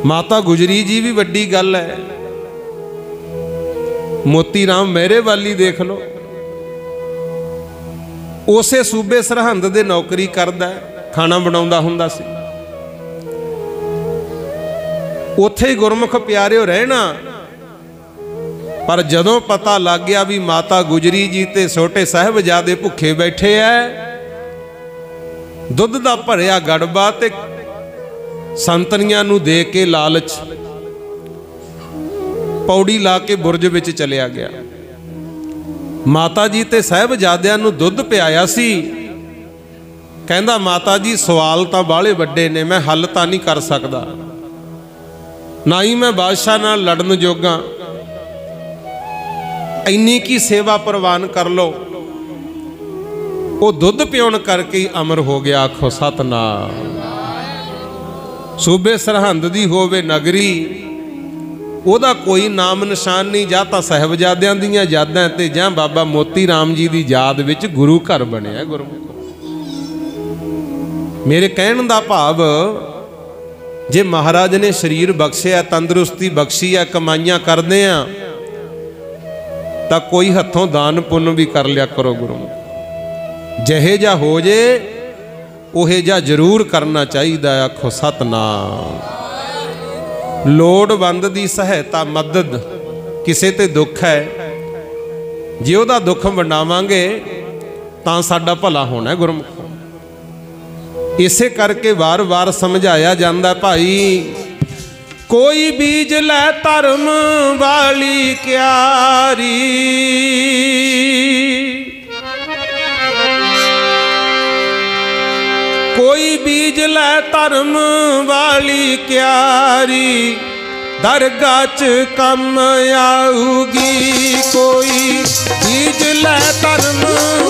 ਮਾਤਾ ਗੁਜਰੀ ਜੀ ਵੀ ਵੱਡੀ ਗੱਲ ਹੈ। ਮੋਤੀ ਰਾਮ ਮਹਿਰੇ ਵਾਲੀ ਦੇਖ ਲਓ, ਉਸੇ ਸੂਬੇ ਸਰਹੰਦ ਦੇ ਨੌਕਰੀ ਕਰਦਾ, ਖਾਣਾ ਬਣਾਉਂਦਾ ਹੁੰਦਾ ਸੀ। ਉੱਥੇ ਹੀ ਗੁਰਮੁਖ ਪਿਆਰਿਓ ਰਹਿਣਾ। ਪਰ ਜਦੋਂ ਪਤਾ ਲੱਗ ਗਿਆ ਵੀ ਮਾਤਾ ਗੁਜਰੀ ਜੀ ਤੇ ਛੋਟੇ ਸਾਹਿਬਜ਼ਾਦੇ ਭੁੱਖੇ ਬੈਠੇ ਐ, ਦੁੱਧ ਦਾ ਭਰਿਆ ਗੜਬਾ ਤੇ ਸੰਤਨੀਆਂ ਨੂੰ ਦੇ ਕੇ ਲਾਲਚ, ਪੌੜੀ ਲਾ ਕੇ ਬੁਰਜ ਵਿੱਚ ਚਲਿਆ ਗਿਆ। ਮਾਤਾ ਜੀ ਤੇ ਸਾਹਿਬਜ਼ਾਦਿਆਂ ਨੂੰ ਦੁੱਧ ਪਿਆਇਆ ਸੀ। ਕਹਿੰਦਾ ਮਾਤਾ ਜੀ ਸਵਾਲ ਤਾਂ ਬਾਹਲੇ ਵੱਡੇ ਨੇ, ਮੈਂ ਹੱਲ ਤਾਂ ਨਹੀਂ ਕਰ ਸਕਦਾ, ਨਾ ਹੀ ਮੈਂ ਬਾਦਸ਼ਾਹ ਨਾਲ ਲੜਨ ਜੋਗਾ, ਇੰਨੀ ਕੀ ਸੇਵਾ ਪ੍ਰਵਾਨ ਕਰ ਲੋ। ਉਹ ਦੁੱਧ ਪਿਉਣ ਕਰਕੇ ਹੀ ਅਮਰ ਹੋ ਗਿਆ। ਆਖੋ ਸਤਨਾਮ। ਸੂਬੇ ਸਰਹੰਦ ਦੀ ਹੋਵੇ ਨਗਰੀ, ਉਹਦਾ ਕੋਈ ਨਾਮ ਨਿਸ਼ਾਨ ਨਹੀਂ। ਜਾਂ ਤਾਂ ਸਾਹਿਬਜ਼ਾਦਿਆਂ ਦੀਆਂ ਯਾਦਾਂ ਤੇ ਜਾਂ ਬਾਬਾ ਮੋਤੀ ਰਾਮ ਜੀ ਦੀ ਯਾਦ ਵਿੱਚ ਗੁਰੂ ਘਰ ਬਣਿਆ। ਗੁਰਮੁਖ ਮੇਰੇ ਕਹਿਣ ਦਾ ਭਾਵ, ਜੇ ਮਹਾਰਾਜ ਨੇ ਸਰੀਰ ਬਖਸ਼ਿਆ, ਤੰਦਰੁਸਤੀ ਬਖਸ਼ੀ ਆ, ਕਮਾਈਆਂ ਕਰਦੇ ਆ, ਤਾਂ ਕੋਈ ਹੱਥੋਂ ਦਾਨ ਪੁੰਨ ਵੀ ਕਰ ਲਿਆ ਕਰੋ। ਗੁਰੂ ਜਿਹੇ ਜਾ ਹੋ ਜੇ ਉਹੇ ਜਾ ਜ਼ਰੂਰ ਕਰਨਾ ਚਾਹੀਦਾ। ਆਖੋ ਸਤਨਾਮ। ਲੋੜਵੰਦ ਦੀ ਸਹਾਇਤਾ, ਮਦਦ, ਕਿਸੇ ਤੇ ਦੁੱਖ ਹੈ, ਜੇ ਉਹਦਾ ਦੁੱਖ ਵੰਡਾਵਾਂਗੇ ਤਾਂ ਸਾਡਾ ਭਲਾ ਹੋਣਾ। ਗੁਰਮੁਖ ਇਸੇ ਕਰਕੇ ਵਾਰ-ਵਾਰ ਸਮਝਾਇਆ ਜਾਂਦਾ, ਭਾਈ ਕੋਈ ਬੀਜ ਲੈ ਧਰਮ ਵਾਲੀ ਕਿਆਰੀ, ਕੋਈ ਬੀਜ ਲੈ ਧਰਮ ਵਾਲੀ ਕਿਆਰੀ, ਦਰਗਾਹ 'ਚ ਕੰਮ ਆਊਗੀ। ਕੋਈ ਬੀਜ ਲੈ ਧਰਮ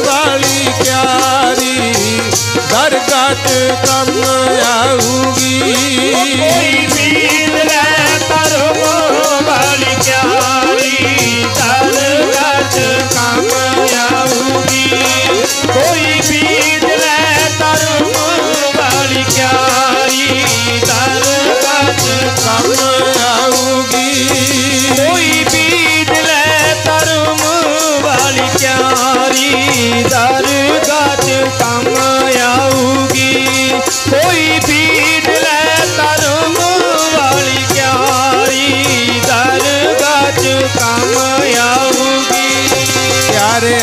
ਵਾਲੀ ਕਿਆਰੀ, ਦਰਗਾਹ 'ਚ ਕੰਮ ਆਊਗੀ। ਕੋਈ ਬੀਜ ਲੈ ਧਰਮ ਵਾਲੀ ਕਿਆਰੀ, दरगाह च कम आऊगी। कोई बीड़ ले धर्म वाली क्यारी, दरगाह च कम आऊगी। प्यारे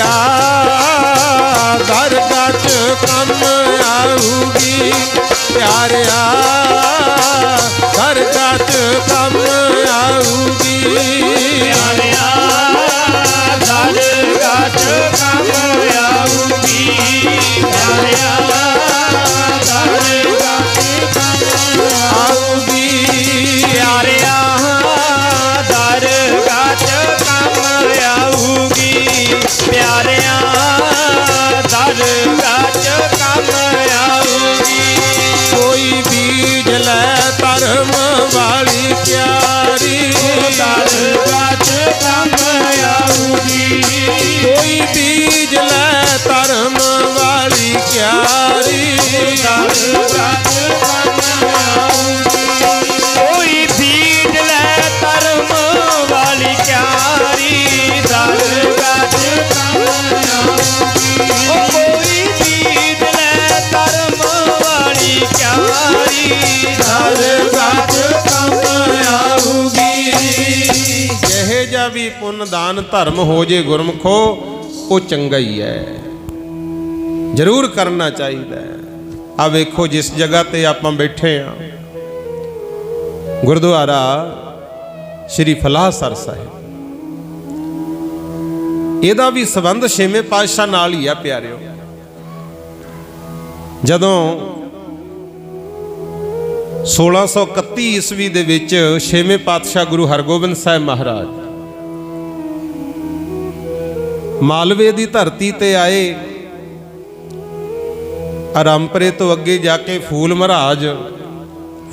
दरगाह च कम आऊगी। प्यारे दरगाह च कम आऊगी। प्यारे दरगाह च कम आऊगी। प्यारे दरगाह च कम आऊगी। प्यारे दरगाह च कम आऊगी। प्यारे दरगाह च कम आऊगी। कोई बीज ले धर्म वाली प्यारी, दरगाह च कम आऊगी। कोई बीज ले धर्म वाली क्यारी, दरगाह च कम आऊगी। कोई बीज ले धर्म वाली क्यारी, दरगाह च कम आऊगी। कोई बीज ले धर्म वाली क्यारी, दरगाह च कम आऊगी। ਜਿਹੇ ਜਿਹਾ ਵੀ ਪੁੰਨ ਦਾਨ ਧਰਮ ਹੋ ਜੇ ਗੁਰਮਖੋ, ਉਹ ਚੰਗਾ ਹੀ ਹੈ, ਜ਼ਰੂਰ ਕਰਨਾ ਚਾਹੀਦਾ ਹੈ। ਆ ਵੇਖੋ ਜਿਸ ਜਗ੍ਹਾ ਤੇ ਆਪਾਂ ਬੈਠੇ ਆ, ਗੁਰਦੁਆਰਾ ਸ਼੍ਰੀ ਫਲਾਹਸਰ ਸਾਹਿਬ, ਇਹਦਾ ਵੀ ਸੰਬੰਧ ਛੇਵੇਂ ਪਾਤਸ਼ਾਹ ਨਾਲ ਹੀ ਆ ਪਿਆਰਿਓ। ਜਦੋਂ 1631 ਈਸਵੀ ਦੇ ਵਿੱਚ ਛੇਵੇਂ ਪਾਤਸ਼ਾਹ ਗੁਰੂ ਹਰਗੋਬਿੰਦ ਸਾਹਿਬ ਮਹਾਰਾਜ ਮਾਲਵੇ ਦੀ ਧਰਤੀ ਤੇ ਆਏ, ਆਰਾਮਪੁਰੇ ਤੋਂ ਅੱਗੇ ਜਾ ਕੇ ਫੂਲ ਮਹਾਰਾਜ,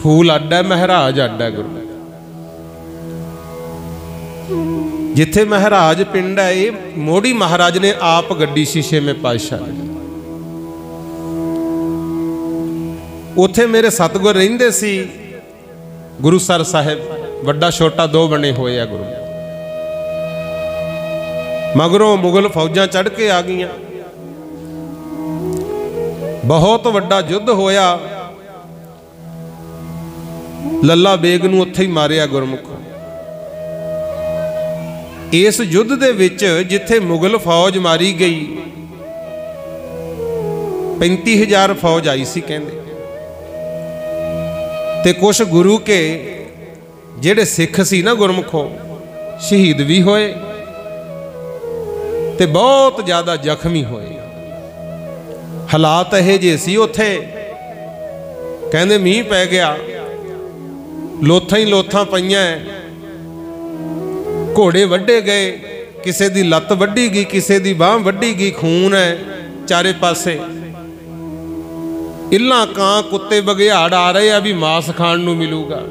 ਫੂਲ ਅੱਡ ਹੈ, ਮਹਾਰਾਜ ਅੱਡ ਹੈ। ਗੁਰੂ ਜਿੱਥੇ ਮਹਾਰਾਜ ਪਿੰਡ ਹੈ, ਇਹ ਮੋੜੀ ਮਹਾਰਾਜ ਨੇ ਆਪ ਗੱਡੀ ਸੀ ਛੇਵੇਂ ਪਾਤਸ਼ਾਹ ਦੀ। ਉੱਥੇ ਮੇਰੇ ਸਤਿਗੁਰ ਰਹਿੰਦੇ ਸੀ, ਗੁਰੂਸਰ ਸਾਹਿਬ, ਵੱਡਾ ਛੋਟਾ ਦੋ ਬਣੇ ਹੋਏ ਆ ਗੁਰੂ। ਮਗਰੋਂ ਮੁਗਲ ਫੌਜਾਂ ਚੜ੍ਹ ਕੇ ਆ ਗਈਆਂ, ਬਹੁਤ ਵੱਡਾ ਯੁੱਧ ਹੋਇਆ, ਲੱਲਾ ਬੇਗ ਨੂੰ ਉੱਥੇ ਹੀ ਮਾਰਿਆ ਗੁਰਮੁਖੋ। ਇਸ ਯੁੱਧ ਦੇ ਵਿੱਚ ਜਿੱਥੇ ਮੁਗਲ ਫੌਜ ਮਾਰੀ ਗਈ, 35,000 ਫੌਜ ਆਈ ਸੀ ਕਹਿੰਦੇ, ਤੇ ਕੁਛ ਗੁਰੂ ਕੇ ਜਿਹੜੇ ਸਿੱਖ ਸੀ ਨਾ ਗੁਰਮੁਖੋ, ਸ਼ਹੀਦ ਵੀ ਹੋਏ ਤੇ ਬਹੁਤ ਜ਼ਿਆਦਾ ਜ਼ਖਮੀ ਹੋਏ। ਹਾਲਾਤ ਇਹ ਜਿਹੇ ਸੀ ਉੱਥੇ, ਕਹਿੰਦੇ ਮੀਂਹ ਪੈ ਗਿਆ, ਲੋਥਾਂ ਹੀ ਲੋਥਾਂ ਪਈਆਂ, ਘੋੜੇ ਵੱਢੇ ਗਏ, ਕਿਸੇ ਦੀ ਲੱਤ ਵੱਢੀ ਗਈ, ਕਿਸੇ ਦੀ ਬਾਂਹ ਵੱਢੀ ਗਈ, ਖੂਨ ਹੈ ਚਾਰੇ ਪਾਸੇ। ਇੱਲਾਂ ਕਾਂ ਕੁੱਤੇ ਬਘਿਆੜ ਆ ਰਹੇ ਆ ਵੀ ਮਾਸ ਖਾਣ ਨੂੰ ਮਿਲੂਗਾ।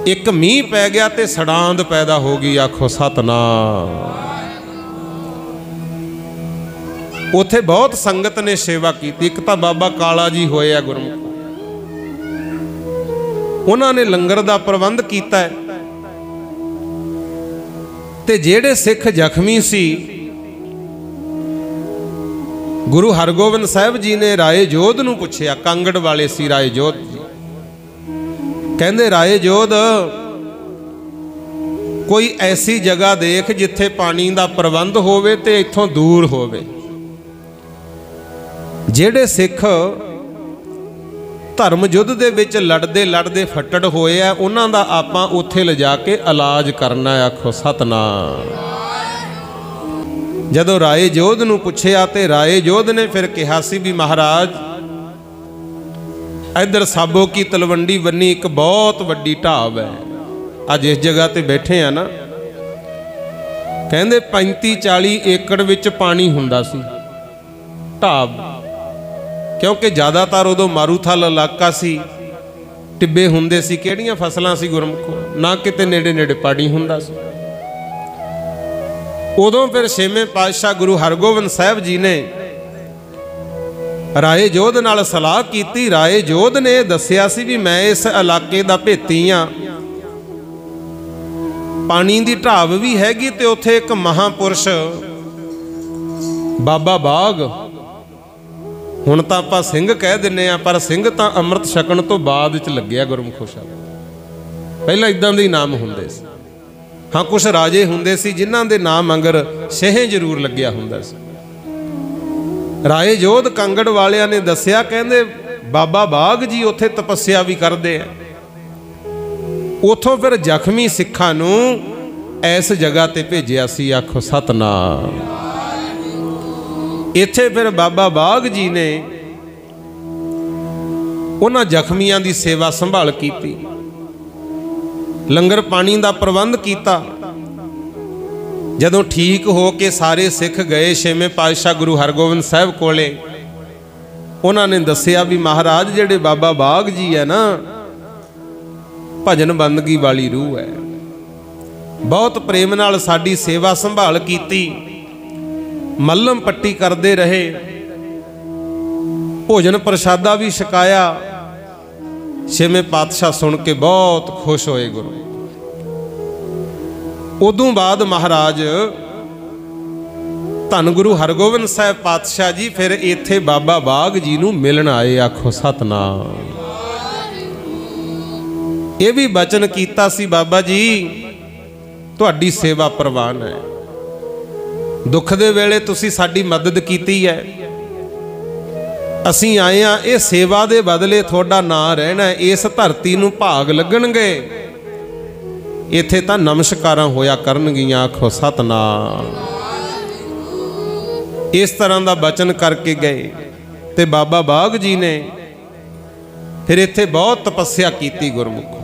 ਇੱਕ ਮੀਂਹ ਪੈ ਗਿਆ ਤੇ ਸੜਾਂਦ ਪੈਦਾ ਹੋ ਗਈ, ਆਖੋ ਸਤਨਾਮ। ਉੱਥੇ ਬਹੁਤ ਸੰਗਤ ਨੇ ਸੇਵਾ ਕੀਤੀ। ਇੱਕ ਤਾਂ ਬਾਬਾ ਕਾਲਾ ਜੀ ਹੋਏ ਆ ਗੁਰਮੁਖ, ਉਹਨਾਂ ਨੇ ਲੰਗਰ ਦਾ ਪ੍ਰਬੰਧ ਕੀਤਾ ਹੈ। ਤੇ ਜਿਹੜੇ ਸਿੱਖ ਜ਼ਖਮੀ ਸੀ, ਗੁਰੂ ਹਰਗੋਬਿੰਦ ਸਾਹਿਬ ਜੀ ਨੇ ਰਾਏ ਜੋਧ ਨੂੰ ਪੁੱਛਿਆ, ਕਾਂਗੜ ਵਾਲੇ ਸੀ ਰਾਏ ਜੋਧ ਜੀ। ਕਹਿੰਦੇ ਰਾਏ ਜੋਧ, ਕੋਈ ਐਸੀ ਜਗ੍ਹਾ ਦੇਖ ਜਿੱਥੇ ਪਾਣੀ ਦਾ ਪ੍ਰਬੰਧ ਹੋਵੇ ਤੇ ਇੱਥੋਂ ਦੂਰ ਹੋਵੇ। ਜਿਹੜੇ ਸਿੱਖ ਧਰਮ ਯੁੱਧ ਦੇ ਵਿੱਚ ਲੜਦੇ ਲੜਦੇ ਫੱਟੜ ਹੋਏ ਆ, ਉਹਨਾਂ ਦਾ ਆਪਾਂ ਉੱਥੇ ਲਿਜਾ ਕੇ ਇਲਾਜ ਕਰਨਾ। ਆਖੋ ਸਤਨਾਮ। ਜਦੋਂ ਰਾਏ ਜੋਧ ਨੂੰ ਪੁੱਛਿਆ ਤੇ ਰਾਏ ਜੋਧ ਨੇ ਫਿਰ ਕਿਹਾ ਸੀ ਵੀ ਮਹਾਰਾਜ, ਇੱਧਰ ਸਾਬੋ ਕੀ ਤਲਵੰਡੀ ਬੰਨੀ ਇੱਕ ਬਹੁਤ ਵੱਡੀ ਢਾਬ ਹੈ, ਅੱਜ ਇਸ ਜਗ੍ਹਾ ਤੇ ਬੈਠੇ ਆ ਨਾ, ਕਹਿੰਦੇ 35-40 ਏਕੜ ਵਿੱਚ ਪਾਣੀ ਹੁੰਦਾ ਸੀ ਢਾਬ, ਕਿਉਂਕਿ ਜ਼ਿਆਦਾਤਰ ਉਦੋਂ ਮਾਰੂਥਲ ਇਲਾਕਾ ਸੀ, ਟਿੱਬੇ ਹੁੰਦੇ ਸੀ। ਕਿਹੜੀਆਂ ਫਸਲਾਂ ਸੀ ਗੁਰਮੁਖੋ, ਨਾ ਕਿਤੇ ਨੇੜੇ ਨੇੜੇ ਪਾਣੀ ਹੁੰਦਾ ਸੀ। ਉਦੋਂ ਫਿਰ ਛੇਵੇਂ ਪਾਤਸ਼ਾਹ ਗੁਰੂ ਹਰਗੋਬਿੰਦ ਸਾਹਿਬ ਜੀ ਨੇ ਰਾਏ ਜੋਧ ਨਾਲ ਸਲਾਹ ਕੀਤੀ। ਰਾਏ ਜੋਧ ਨੇ ਦੱਸਿਆ ਸੀ ਵੀ ਮੈਂ ਇਸ ਇਲਾਕੇ ਦਾ ਭੇਤੀ ਆ, ਪਾਣੀ ਦੀ ਢਾਬ ਵੀ ਹੈਗੀ ਤੇ ਉੱਥੇ ਇੱਕ ਮਹਾਪੁਰਸ਼ ਬਾਬਾ ਬਾਗ ਹੁਣ ਤਾਂ ਆਪਾਂ ਸਿੰਘ ਕਹਿ ਦਿੰਨੇ ਆ, ਪਰ ਸਿੰਘ ਤਾਂ ਅੰਮ੍ਰਿਤ ਛਕਣ ਤੋਂ ਬਾਅਦ ਚ ਲੱਗਿਆ ਗੁਰਮੁਖੋ ਸ਼ਬਦ। ਪਹਿਲਾਂ ਇਦਾਂ ਦੇ ਹੀ ਨਾਮ ਹੁੰਦੇ ਸੀ। ਹਾਂ, ਕੁਛ ਰਾਜੇ ਹੁੰਦੇ ਸੀ ਜਿਨ੍ਹਾਂ ਦੇ ਨਾਮ ਅੰਗਰ ਸ਼ਹਿ ਜ਼ਰੂਰ ਲੱਗਿਆ ਹੁੰਦਾ ਸੀ। ਰਾਏ ਜੋਧ ਕਾਂਗੜ ਵਾਲਿਆਂ ਨੇ ਦੱਸਿਆ, ਕਹਿੰਦੇ ਬਾਬਾ ਬਾਗ ਜੀ ਉੱਥੇ ਤਪੱਸਿਆ ਵੀ ਕਰਦੇ ਆ। ਉਥੋਂ ਫਿਰ ਜ਼ਖਮੀ ਸਿੱਖਾਂ ਨੂੰ ਇਸ ਜਗ੍ਹਾ ਤੇ ਭੇਜਿਆ ਸੀ। ਆਖੋ ਸਤਨਾਮ। ਇੱਥੇ ਫਿਰ ਬਾਬਾ ਬਾਗ ਜੀ ਨੇ ਉਹਨਾਂ ਜ਼ਖਮੀਆਂ ਦੀ ਸੇਵਾ ਸੰਭਾਲ ਕੀਤੀ, ਲੰਗਰ ਪਾਣੀ ਦਾ ਪ੍ਰਬੰਧ ਕੀਤਾ। ਜਦੋਂ ਠੀਕ ਹੋ ਕੇ ਸਾਰੇ ਸਿੱਖ ਗਏ ਛੇਵੇਂ ਪਾਤਸ਼ਾਹ ਗੁਰੂ ਹਰਗੋਬਿੰਦ ਸਾਹਿਬ ਕੋਲੇ, ਉਹਨਾਂ ਨੇ ਦੱਸਿਆ ਵੀ ਮਹਾਰਾਜ ਜਿਹੜੇ ਬਾਬਾ ਬਾਗ ਜੀ ਹੈ ਨਾ, ਭਜਨ ਬੰਦਗੀ ਵਾਲੀ ਰੂਹ ਹੈ, ਬਹੁਤ ਪ੍ਰੇਮ ਨਾਲ ਸਾਡੀ ਸੇਵਾ ਸੰਭਾਲ ਕੀਤੀ, ਮੱਲਮ ਪੱਟੀ ਕਰਦੇ ਰਹੇ, ਭੋਜਨ ਪ੍ਰਸ਼ਾਦਾ ਵੀ ਛਕਾਇਆ। ਛੇਵੇਂ ਪਾਤਸ਼ਾਹ ਸੁਣ ਕੇ ਬਹੁਤ ਖੁਸ਼ ਹੋਏ ਗੁਰੂ। ਉਦੋਂ ਬਾਅਦ ਮਹਾਰਾਜ ਧੰਨ ਗੁਰੂ ਹਰਗੋਬਿੰਦ ਸਾਹਿਬ ਪਾਤਸ਼ਾਹ ਜੀ ਫਿਰ ਇੱਥੇ ਬਾਬਾ ਬਾਗ ਜੀ ਨੂੰ ਮਿਲਣ ਆਏ। ਆਖੋ ਸਤਨਾਮ। ਇਹ ਵੀ ਬਚਨ ਕੀਤਾ ਸੀ, ਬਾਬਾ ਜੀ ਤੁਹਾਡੀ ਸੇਵਾ ਪ੍ਰਵਾਨ ਹੈ, ਦੁੱਖ ਦੇ ਵੇਲੇ ਤੁਸੀਂ ਸਾਡੀ ਮਦਦ ਕੀਤੀ ਹੈ, ਅਸੀਂ ਆਏ ਆ ਇਹ ਸੇਵਾ ਦੇ ਬਦਲੇ ਤੁਹਾਡਾ ਨਾਂ ਰਹਿਣਾ, ਇਸ ਧਰਤੀ ਨੂੰ ਭਾਗ ਲੱਗਣਗੇ, ਇੱਥੇ ਤਾਂ ਨਮਸਕਾਰਾਂ ਹੋਇਆ ਕਰਨਗੀਆਂ। ਆਖੋ ਸਤਨਾਮ। ਇਸ ਤਰ੍ਹਾਂ ਦਾ ਬਚਨ ਕਰਕੇ ਗਏ ਤੇ ਬਾਬਾ ਬਾਗ ਜੀ ਨੇ ਫਿਰ ਇੱਥੇ ਬਹੁਤ ਤਪੱਸਿਆ ਕੀਤੀ। ਗੁਰਮੁਖ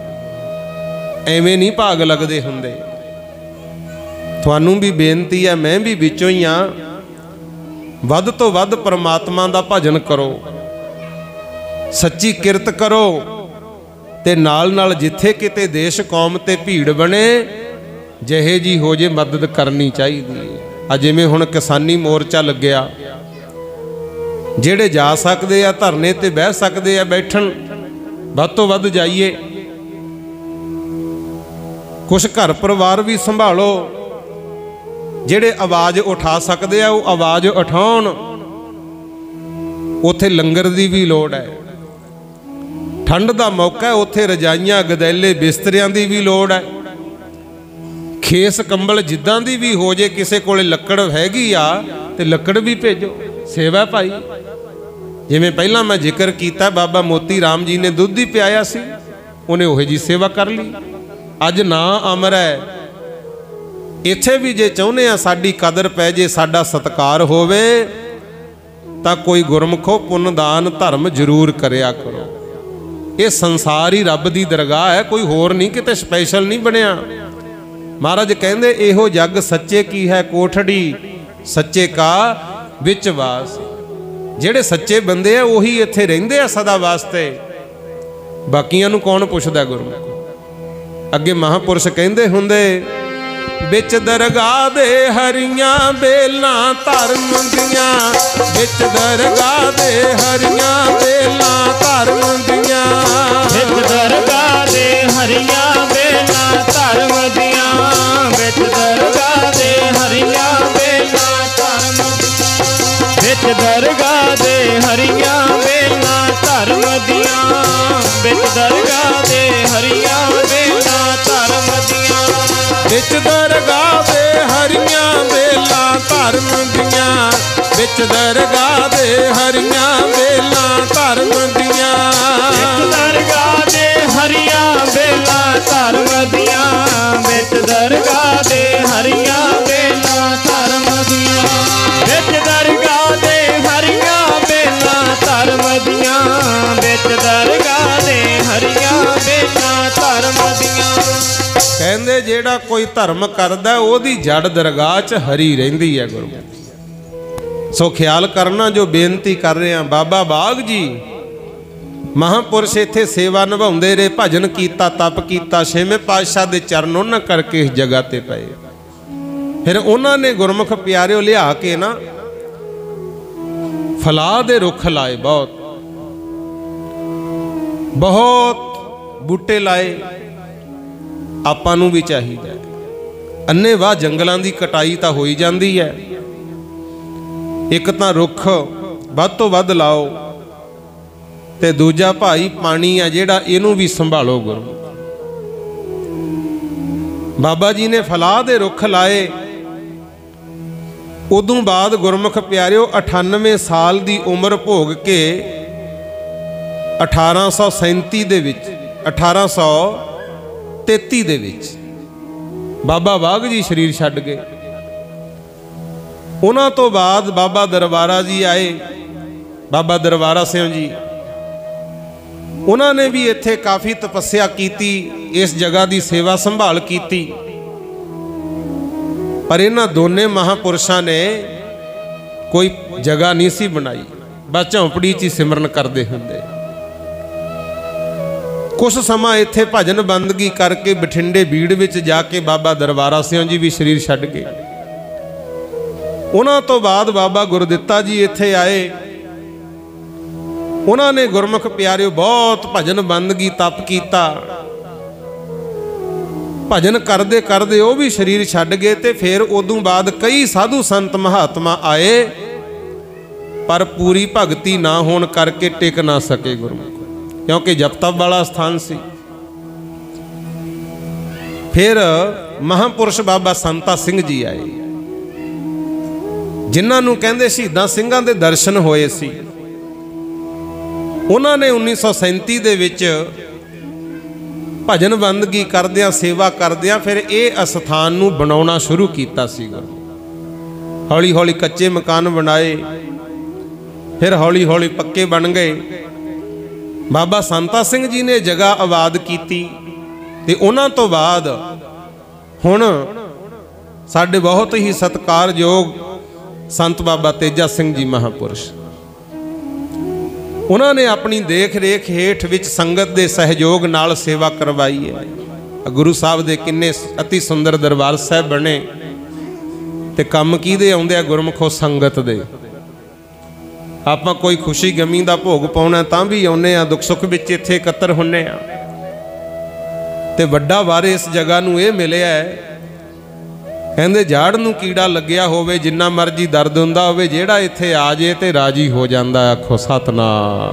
ਐਵੇਂ ਨਹੀਂ ਭਾਗ ਲੱਗਦੇ ਹੁੰਦੇ। ਤੁਹਾਨੂੰ ਵੀ ਬੇਨਤੀ ਹੈ, ਮੈਂ ਵੀ ਵਿੱਚੋਂ ਹੀ ਆ, ਵੱਧ ਤੋਂ ਵੱਧ ਪਰਮਾਤਮਾ ਦਾ ਭਜਨ ਕਰੋ, ਸੱਚੀ ਕਿਰਤ ਕਰੋ, ਤੇ ਨਾਲ ਨਾਲ ਜਿੱਥੇ ਕਿਤੇ ਦੇਸ਼ ਕੌਮ ਤੇ ਭੀੜ ਬਣੇ, ਜਿਹੇ ਜੀ ਹੋ ਜੇ ਮਦਦ ਕਰਨੀ ਚਾਹੀਦੀ ਹੈ। ਆ ਜਿਵੇਂ ਹੁਣ ਕਿਸਾਨੀ ਮੋਰਚਾ ਲੱਗਿਆ, ਜਿਹੜੇ ਜਾ ਸਕਦੇ ਆ ਧਰਨੇ ਤੇ ਬਹਿ ਸਕਦੇ ਆ, ਬੈਠਣ, ਵੱਧ ਤੋਂ ਵੱਧ ਜਾਈਏ। ਕੁਛ ਘਰ ਪਰਿਵਾਰ ਵੀ ਸੰਭਾਲੋ, ਜਿਹੜੇ ਆਵਾਜ਼ ਉਠਾ ਸਕਦੇ ਆ ਉਹ ਆਵਾਜ਼ ਉਠਾਉਣ। ਉੱਥੇ ਲੰਗਰ ਦੀ ਵੀ ਲੋੜ ਹੈ, ਠੰਡ ਦਾ ਮੌਕਾ ਹੈ, ਉੱਥੇ ਰਜਾਈਆਂ ਗਦੈਲੇ ਬਿਸਤਰਿਆਂ ਦੀ ਵੀ ਲੋੜ ਹੈ। ਖੇਸ ਕੰਬਲ ਜਿੱਦਾਂ ਦੀ ਵੀ ਹੋ ਜੇ, ਕਿਸੇ ਕੋਲੇ ਲੱਕੜ ਹੈਗੀ ਆ ਤੇ ਲੱਕੜ ਵੀ ਭੇਜੋ, ਸੇਵਾ ਭਾਈ। ਜਿਵੇਂ ਪਹਿਲਾਂ ਮੈਂ ਜ਼ਿਕਰ ਕੀਤਾ, ਬਾਬਾ ਮੋਤੀ ਰਾਮ ਜੀ ਨੇ ਦੁੱਧ ਹੀ ਪਿਆਇਆ ਸੀ, ਉਹਨੇ ਉਹੇ ਜੀ ਸੇਵਾ ਕਰ ਲਈ। ਅੱਜ ਨਾ ਅਮਰ ਹੈ। ਇੱਥੇ ਵੀ ਜੇ ਚਾਹੁੰਦੇ ਆ ਸਾਡੀ ਕਦਰ ਪੈ ਜੇ, ਸਾਡਾ ਸਤਿਕਾਰ ਹੋਵੇ, ਤਾਂ ਕੋਈ ਗੁਰਮੁਖੋ ਪੁੰਨਦਾਨ ਧਰਮ ਜ਼ਰੂਰ ਕਰਿਆ ਕਰੋ। ਇਹ ਸੰਸਾਰ ਹੀ ਰੱਬ ਦੀ ਦਰਗਾਹ ਹੈ, ਕੋਈ ਹੋਰ ਨਹੀਂ, ਕਿਤੇ ਸਪੈਸ਼ਲ ਨਹੀਂ ਬਣਿਆ। ਮਹਾਰਾਜ ਕਹਿੰਦੇ ਇਹੋ ਜੱਗ ਸੱਚੇ ਕੀ ਹੈ ਕੋਠੜੀ, ਸੱਚੇ ਕਾ ਵਿੱਚ ਵਾਸ। ਜਿਹੜੇ ਸੱਚੇ ਬੰਦੇ ਆ ਉਹੀ ਇੱਥੇ ਰਹਿੰਦੇ ਆ ਸਦਾ ਵਾਸਤੇ, ਬਾਕੀਆਂ ਨੂੰ ਕੌਣ ਪੁੱਛਦਾ ਗੁਰਮੁਖ। ਅੱਗੇ ਮਹਾਂਪੁਰਸ਼ ਕਹਿੰਦੇ ਹੁੰਦੇ, ਵਿੱਚ ਦਰਗਾਹ ਦੇ ਹਰੀਆਂ ਬੇਲਾਂ ਧਰਮ ਦੀਆਂ, ਵਿੱਚ ਦਰਗਾਹ ਦੇ ਹਰੀਆਂ ਬੇਲਾਂ ਧਰਮ ਦੀਆਂ, ਵਿੱਚ ਦਰਗਾਹ ਦੇ ਹਰੀਆਂ ਬੇਲਾਂ ਧਰਮ ਦੀਆਂ, ਵਿੱਚ ਦਰਗਾਹ ਦੇ ਹਰੀਆਂ ਬੇਲਾਂ ਧਰਮ, ਵਿੱਚ ਦਰਗਾਹ ਦੇ ਹਰੀਆਂ ਬੇਲਾਂ ਧਰਮ ਦੀਆਂ, ਵਿੱਚ ਦਰਗਾਹ ਦੇ ਹਰੀਆਂ ਬੇਲਾਂ ਧਰਮ ਦੀਆਂ, ਵਿੱਚ ਦਰਗਾਹ ਦੇ ਹਰੀਆਂ ਬੇਲਾਂ ਧਰਮ ਦੀਆਂ, ਵਿੱਚ ਦਰਗਾਹ ਦੇ ਹਰੀਆਂ ਬੇਲਾਂ ਧਰਮ ਦੀਆਂ, ਵਿੱਚ ਦਰਗਾਹ ਦੇ ਹਰੀਆਂ ਬੇਲਾਂ ਧਰਮ ਦੀਆਂ, ਵਿੱਚ ਦਰਗਾਹ ਦੇ ਹਰੀਆਂ ਬੇਲਾਂ ਧਰਮ ਦੀਆਂ, ਵਿੱਚ ਦਰਗਾਹ ਦੇ ਹਰੀਆਂ ਬੇਲਾਂ ਧਰਮ ਦੀਆਂ, ਵਿੱਚ ਦਰਗਾਹ ਦੇ ਹਰੀਆਂ ਬੇਲਾਂ ਧਰਮ ਦੀਆਂ। ਕਹਿੰਦੇ ਜਿਹੜਾ ਕੋਈ ਧਰਮ ਕਰਦਾ ਉਹਦੀ ਜੜ ਦਰਗਾਹ 'ਚ ਹਰੀ ਰਹਿੰਦੀ ਹੈ ਗੁਰਮੁਖ। ਸੋ ਖਿਆਲ ਕਰਨਾ ਜੋ ਬੇਨਤੀ ਕਰ ਰਹੇ ਹਾਂ। ਬਾਬਾ ਬਾਗ ਜੀ ਮਹਾਂਪੁਰਸ਼ ਇੱਥੇ ਸੇਵਾ ਨਿਭਾਉਂਦੇ ਰਹੇ, ਭਜਨ ਕੀਤਾ, ਤਪ ਕੀਤਾ, ਛੇਵੇਂ ਪਾਤਸ਼ਾਹ ਦੇ ਚਰਨ ਉਹਨਾਂ ਕਰਕੇ ਇਸ ਜਗ੍ਹਾ ਤੇ ਪਏ। ਫਿਰ ਉਹਨਾਂ ਨੇ ਗੁਰਮੁਖ ਪਿਆਰਿਓ ਲਿਆ ਕੇ ਨਾ ਫਲਾਹ ਦੇ ਰੁੱਖ ਲਾਏ, ਬਹੁਤ ਬੂਟੇ ਲਾਏ। ਆਪਾਂ ਨੂੰ ਵੀ ਚਾਹੀਦਾ ਹੈ। ਅੰਨ੍ਹੇਵਾਹ ਜੰਗਲਾਂ ਦੀ ਕਟਾਈ ਤਾਂ ਹੋਈ ਜਾਂਦੀ ਹੈ, एक तां रुख वध तो वध लाओ, ते दूजा भाई पानी है जिहड़ा इहनूं भी संभालो गुरु। बाबा जी ने फलाह दे रुख लाए। उदों बाद गुरमुख प्यारिओ 98 साल की उम्र भोग के 1837 दे विच 1833 दे विच बाबा बाघ जी शरीर छड्ड गए। उन्हां तो बाद बाबा दरबारा जी आए, बाबा दरबारा सिंह जी, उन्होंने भी इत्थे काफ़ी तपस्या की, इस जगह की सेवा संभाल की। पर इन्हां दोने महापुरुषों ने कोई जगह नहीं सी बनाई, बस झोंपड़ी च सिमरन करते होंदे। कुछ समा इत्थे भजन बंदगी करके बठिंडे बीड़ विच जाके बाबा दरबारा सिंह जी भी शरीर छड्ड गए। उन्हां तो बाद बाबा गुरदित्ता जी इत्थे आए। उन्होंने गुरमुख प्यारिओ बहुत भजन बंदगी तप किया। भजन करते करते वो भी शरीर छड्ड गए। तो फिर उदों बाद कई साधु संत महात्मा आए, पर पूरी भगती ना होने करके टिक ना सके गुरमुख, क्योंकि जप तप वाला स्थान सी। फिर महापुरुष बाबा संता सिंह जी आए, जिन्होंने कहते शहीदां सिंघां दे दर्शन होए सी। उन्होंने 1937 दे विच भजन बंदगी करदियां सेवा करदियां फिर ये अस्थान नूं बनाउणा शुरू कीता सी। हौली हौली कच्चे मकान बनाए, फिर हौली हौली पक्के बन गए। बाबा संता सिंह जी ने जगह आबाद की, ते उन्हां तो बाद हुण साडे बहुत ही सत्कारयोग संत बाबा तेजा सिंह जी महापुरुष, उन्होंने अपनी देख रेख हेठ विच संगत के सहयोग नाल सेवा करवाई है। गुरु साहब दे किन्ने अति सुंदर दरबार साहब बने, ते कम किहदे आउंदे आ गुरमुखो संगत दे। आपां कोई खुशी गमी का भोग पाउणा तां भी आउंदे आ, दुख सुख विच इत्थे इकत्तर हुंदे आ। ते वड्डा वारे इस जगह नूं इह मिलिआ है, कहंदे झाड़ नूं कीड़ा लग्या होवे, जिन्ना मर्जी दर्द हुंदा होवे, जेड़ा इत्थे आ जे ते राजी हो जांदा। आखो सतनाम।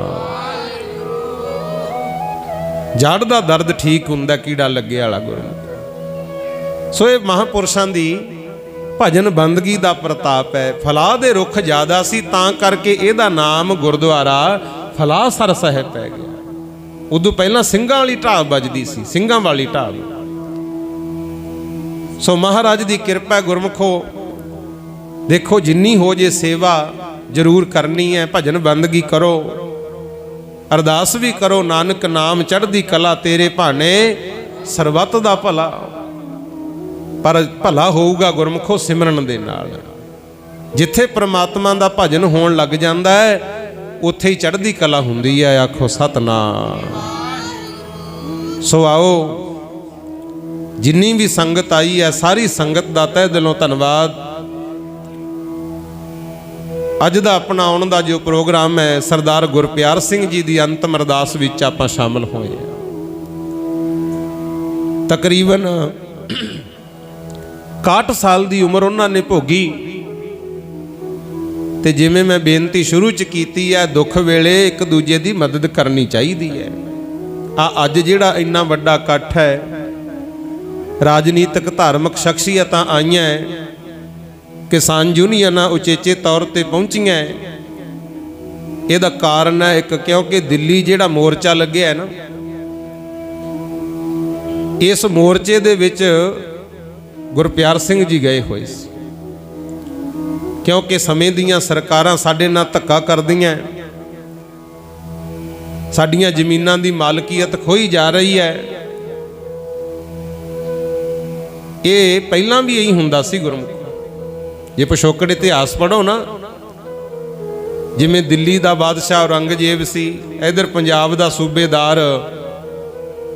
झाड़ दा दर्द ठीक हुंदा, कीड़ा लग्गे वाला गुरु। सो ये महापुरुषां दी भजन बंदगी दा प्रताप है। फलाह दे रुख ज़्यादा सी, तां करके इहदा नाम गुरुद्वारा फलाह सर साहिब पै गया। उदों पहलां ਸਿੰਘਾਂ वाली ढाब बजदी सी, ਸਿੰਘਾਂ वाली ढाब। सो महाराज की कृपा गुरमुखो, देखो जिन्नी हो जे सेवा जरूर करनी है। भजन बंदगी करो, अरदास भी करो, नानक नाम चढ़दी कला, तेरे भाने सरबत दा भला। पर भला होऊगा गुरमुखो सिमरन दे नाल। जिथे परमात्मा दा भजन होण लग जांदा है, उत्थे ही चढ़दी कला हुंदी है। आखो सतनाम। सो आओ, जिन्नी भी संगत आई है, सारी संगत का तह दिलों धन्यवाद। अज दा अपना आउण दा जो प्रोग्राम है, सरदार गुरप्यार सिंह जी की अंतिम अरदास विच आपां शामिल होए। तकरीबन 61 साल की उम्र उन्होंने भोगी। ते जिवें मैं बेनती शुरू च कीती है, दुख वेले एक दूजे की मदद करनी चाहिए है। अज जिहड़ा इन्ना वड्डा इकट्ठ है, राजनीतिक धार्मिक शख्सियत आईयां, किसान यूनियन उचेचे तौर पर पहुंचियां। ਇਹਦਾ ਕਾਰਨ ਹੈ ਇੱਕ, ਕਿਉਂਕਿ ਦਿੱਲੀ ਜਿਹੜਾ ਮੋਰਚਾ ਲੱਗਿਆ ਹੈ ਨਾ, ਇਸ ਮੋਰਚੇ ਦੇ ਵਿੱਚ ਗੁਰਪਿਆਰ ਸਿੰਘ ਜੀ ਗਏ ਹੋਏ ਸੀ, ਕਿਉਂਕਿ ਸਮੇਂ ਦੀਆਂ ਸਰਕਾਰਾਂ ਸਾਡੇ ਨਾਲ ਧੱਕਾ ਕਰਦੀਆਂ, ਸਾਡੀਆਂ ਜ਼ਮੀਨਾਂ ਦੀ ਮਾਲਕੀਅਤ ਖੋਈ ਜਾ ਰਹੀ ਹੈ। ਇਹ ਪਹਿਲਾਂ ਵੀ ਇਹੀ ਹੁੰਦਾ ਸੀ ਗੁਰਮੁਖ। ਜੇ ਪਿਛੋਕੜ ਇਤਿਹਾਸ ਪੜ੍ਹੋ ਨਾ, जिमें दिल्ली का बादशाह औरंगजेब सी, इधर पंजाब का सूबेदार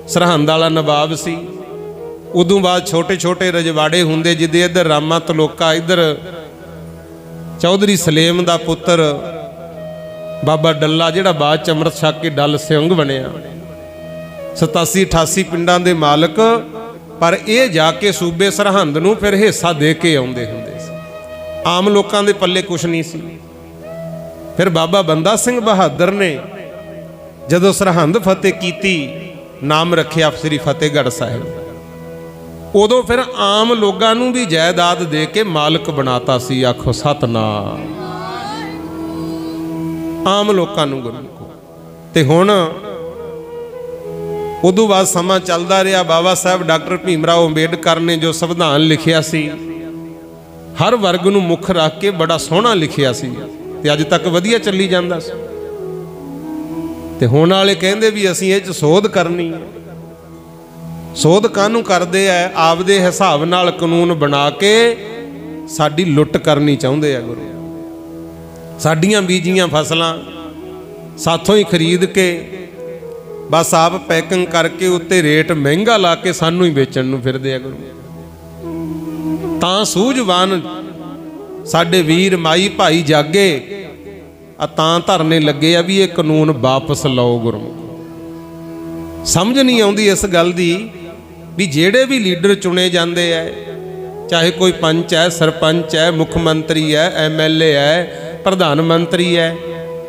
सरहंद वाला नवाब सी, उदों बाद छोटे छोटे रजवाड़े होंदे, जिदे इधर रामा तलोका, इधर चौधरी सलेम का पुत्र बाबा डल्ला जिहड़ा बाद च अमृत छक के डल सिंह बनया। 87-88 पिंडां दे मालक, पर यह जाके सूबे सरहंद नूं फिर हिस्सा दे के आउंदे हुंदे सी। आम लोकां दे पल्ले कुछ नहीं सी। फिर बाबा बंदा सिंह बहादुर ने जदों सरहंद फतेह कीती, नाम रखिया श्री फतेहगढ़ साहिब। उदों फिर आम लोगों नूं भी जायदाद दे के मालक बनाता सी। आखो सतनाम। आम लोगों नूं गुरमुखो। ते हुण उदों बाद समा चलदा रहा। बाबा साहब डॉक्टर भीम राव अंबेडकर ने जो संविधान लिखिया सी, हर वर्ग नूं मुख रख के बड़ा सोहना लिखिया सी ते अज तक वधिया चली जांदा सी। ते हुण वाले कहंदे भी असीं इह च सोध करनी है। सोध काहनूं करदे आ? आपदे हिसाब नाल कानून बना के साडी लुੱਟ करनी चाहुंदे आ। गुरु साडियां बीजियां फसलां साथों ही खरीद के बस आप पैकिंग करके उत्ते रेट महंगा ला के सानू ही बेचण नूं फिरदे आ। गुरु तां सूझवान साडे वीर माई भाई जागे तां धरने लगे आ भी ये कानून वापस लाओ। गुरमुख समझ नहीं आउंदी इस गल दी भी जेड़े भी लीडर चुने जाते हैं, चाहे कोई पंच है, सरपंच है, मुख मंत्री है, MLA है, प्रधानमंत्री है,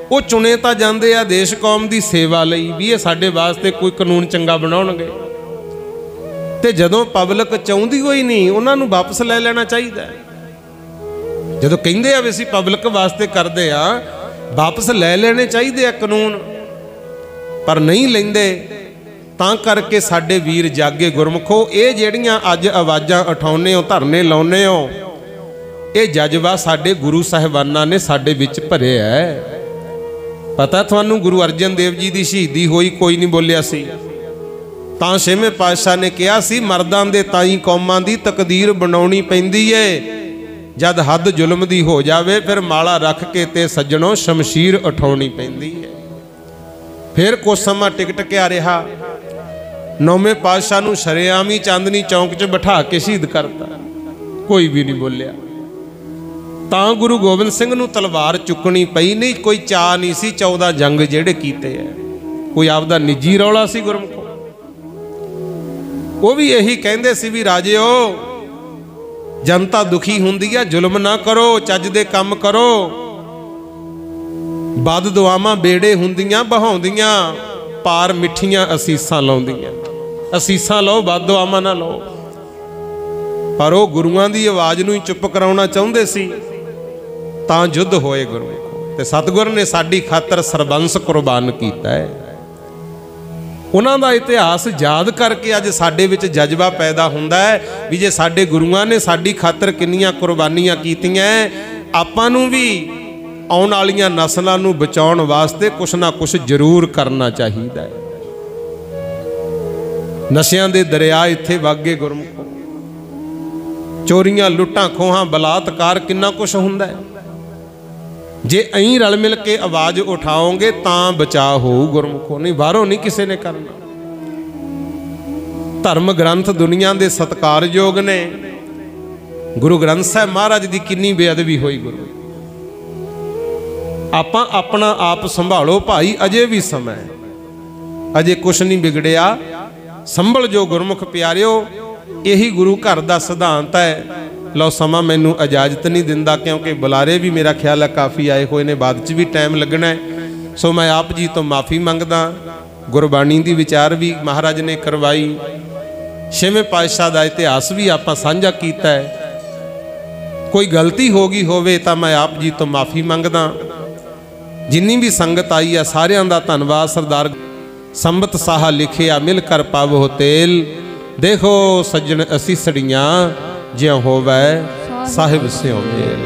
वो चुने तो जाते हैं देश कौम की सेवा लई भी ये साडे वास्ते कोई कानून चंगा बनाउणगे। ते जदों पब्लिक चाहुंदी होई नहीं उन्होंने वापस ले लेना चाहिए। जदों कहिंदे आ भी असीं पब्लिक वास्ते करदे आ, वापस ले लेने चाहिए कानून, पर नहीं लेंदे। तां करके साडे वीर जागे गुरमुखो। ये ਜਿਹੜੀਆਂ अज आवाज़ां उठाउने हो, धरने लाउने हो, ये जज्बा साडे गुरु साहिबाना ने साडे विच भरिया है। पता तुहानूं गुरु अर्जन देव जी की शहीदी होई कोई नहीं बोलिया सी। तां छेवें पातशाह ने कहा सी मर्दां दे ताई कौमां दी तकदीर बनाउणी पैंदी है। जद हद जुल्म दी हो जावे फिर माला रख के ते सज्जणों शमशीर उठाउणी पैंदी है। फिर कुछ समा टिक टकिया रहा। नौवें पातशाह नूं शरेआम ही चांदनी चौक च बिठा के शहीद करता, कोई भी नहीं बोलिया। तां गुरु गोबिंद सिंह नूं तलवार चुकनी पई। नहीं कोई चाह नहीं सी 14 जंग जेड़े कीते है, कोई आपदा निजी रौला सी गुरमुखो। वो भी यही कहंदे सी भी राजिओ जनता दुखी हुंदी है, जुल्म ना करो, चज दे काम करो। बद दुआवां बेड़े हुंदियां बहाउंदियां, पार मिठियां असीसां लाउंदियां। असीसां लो, बद दुआवां ना लो। पर वो गुरुआं दी आवाज़ नूं ही चुप कराउणा चाहुंदे सी, तां युद्ध होए गुरमुखो। ते सतगुर ने साडी खातर सरबंस कुर्बान कीता है। उन्हां दा इतिहास याद करके अज साडे विच जज्बा पैदा हुंदा है भी जे साडे गुरुआं ने साडी खातर किन्नियां कुर्बानियां कीतियां, आपां नूं भी आउण वालियां नस्लां नूं बचाउण वास्ते कुछ ना कुछ जरूर करना चाहिदा है। नशियां दे दरिया इत्थे वगे गुरमुखो। चोरियां लुट्टां खोहां बलात्कार किन्ना कुछ हुंदा है। जे अहीं रल मिल के आवाज़ उठाओगे तां बचाव हो गुरमुखो, नहीं बाहरों नहीं किसी ने करना। धर्म ग्रंथ दुनिया के सत्कारयोग ने। गुरु ग्रंथ साहिब महाराज की किन्नी बेअदबी हुई। गुरु आपां अपना आप संभालो भाई, अजे भी समय, अजे कुछ नहीं बिगड़िया। संभल जो गुरमुख प्यारिओ, यही गुरु घर का सिद्धांत है। लो समा मैनू इजाजत नहीं दिंदा क्योंकि बुलारे भी मेरा ख्याल है काफ़ी आए हुए ने, बाद च भी टाइम लगना है। सो मैं आप जी तो माफ़ी मंगदा। गुरबाणी की विचार भी महाराज ने करवाई, छेवें पातशाह का इतिहास भी आप साझा किया है। कोई गलती हो गई होवे तो मैं आप जी तो माफ़ी मंगदा। जिन्नी भी संगत आई है सारियां दा धन्नवाद। सरदार संबत साहा लिखे आ मिल कर पावो तेल, देखो सज्जन असी सड़ियाँ ज्यों होवै साहिब स्यों मेल।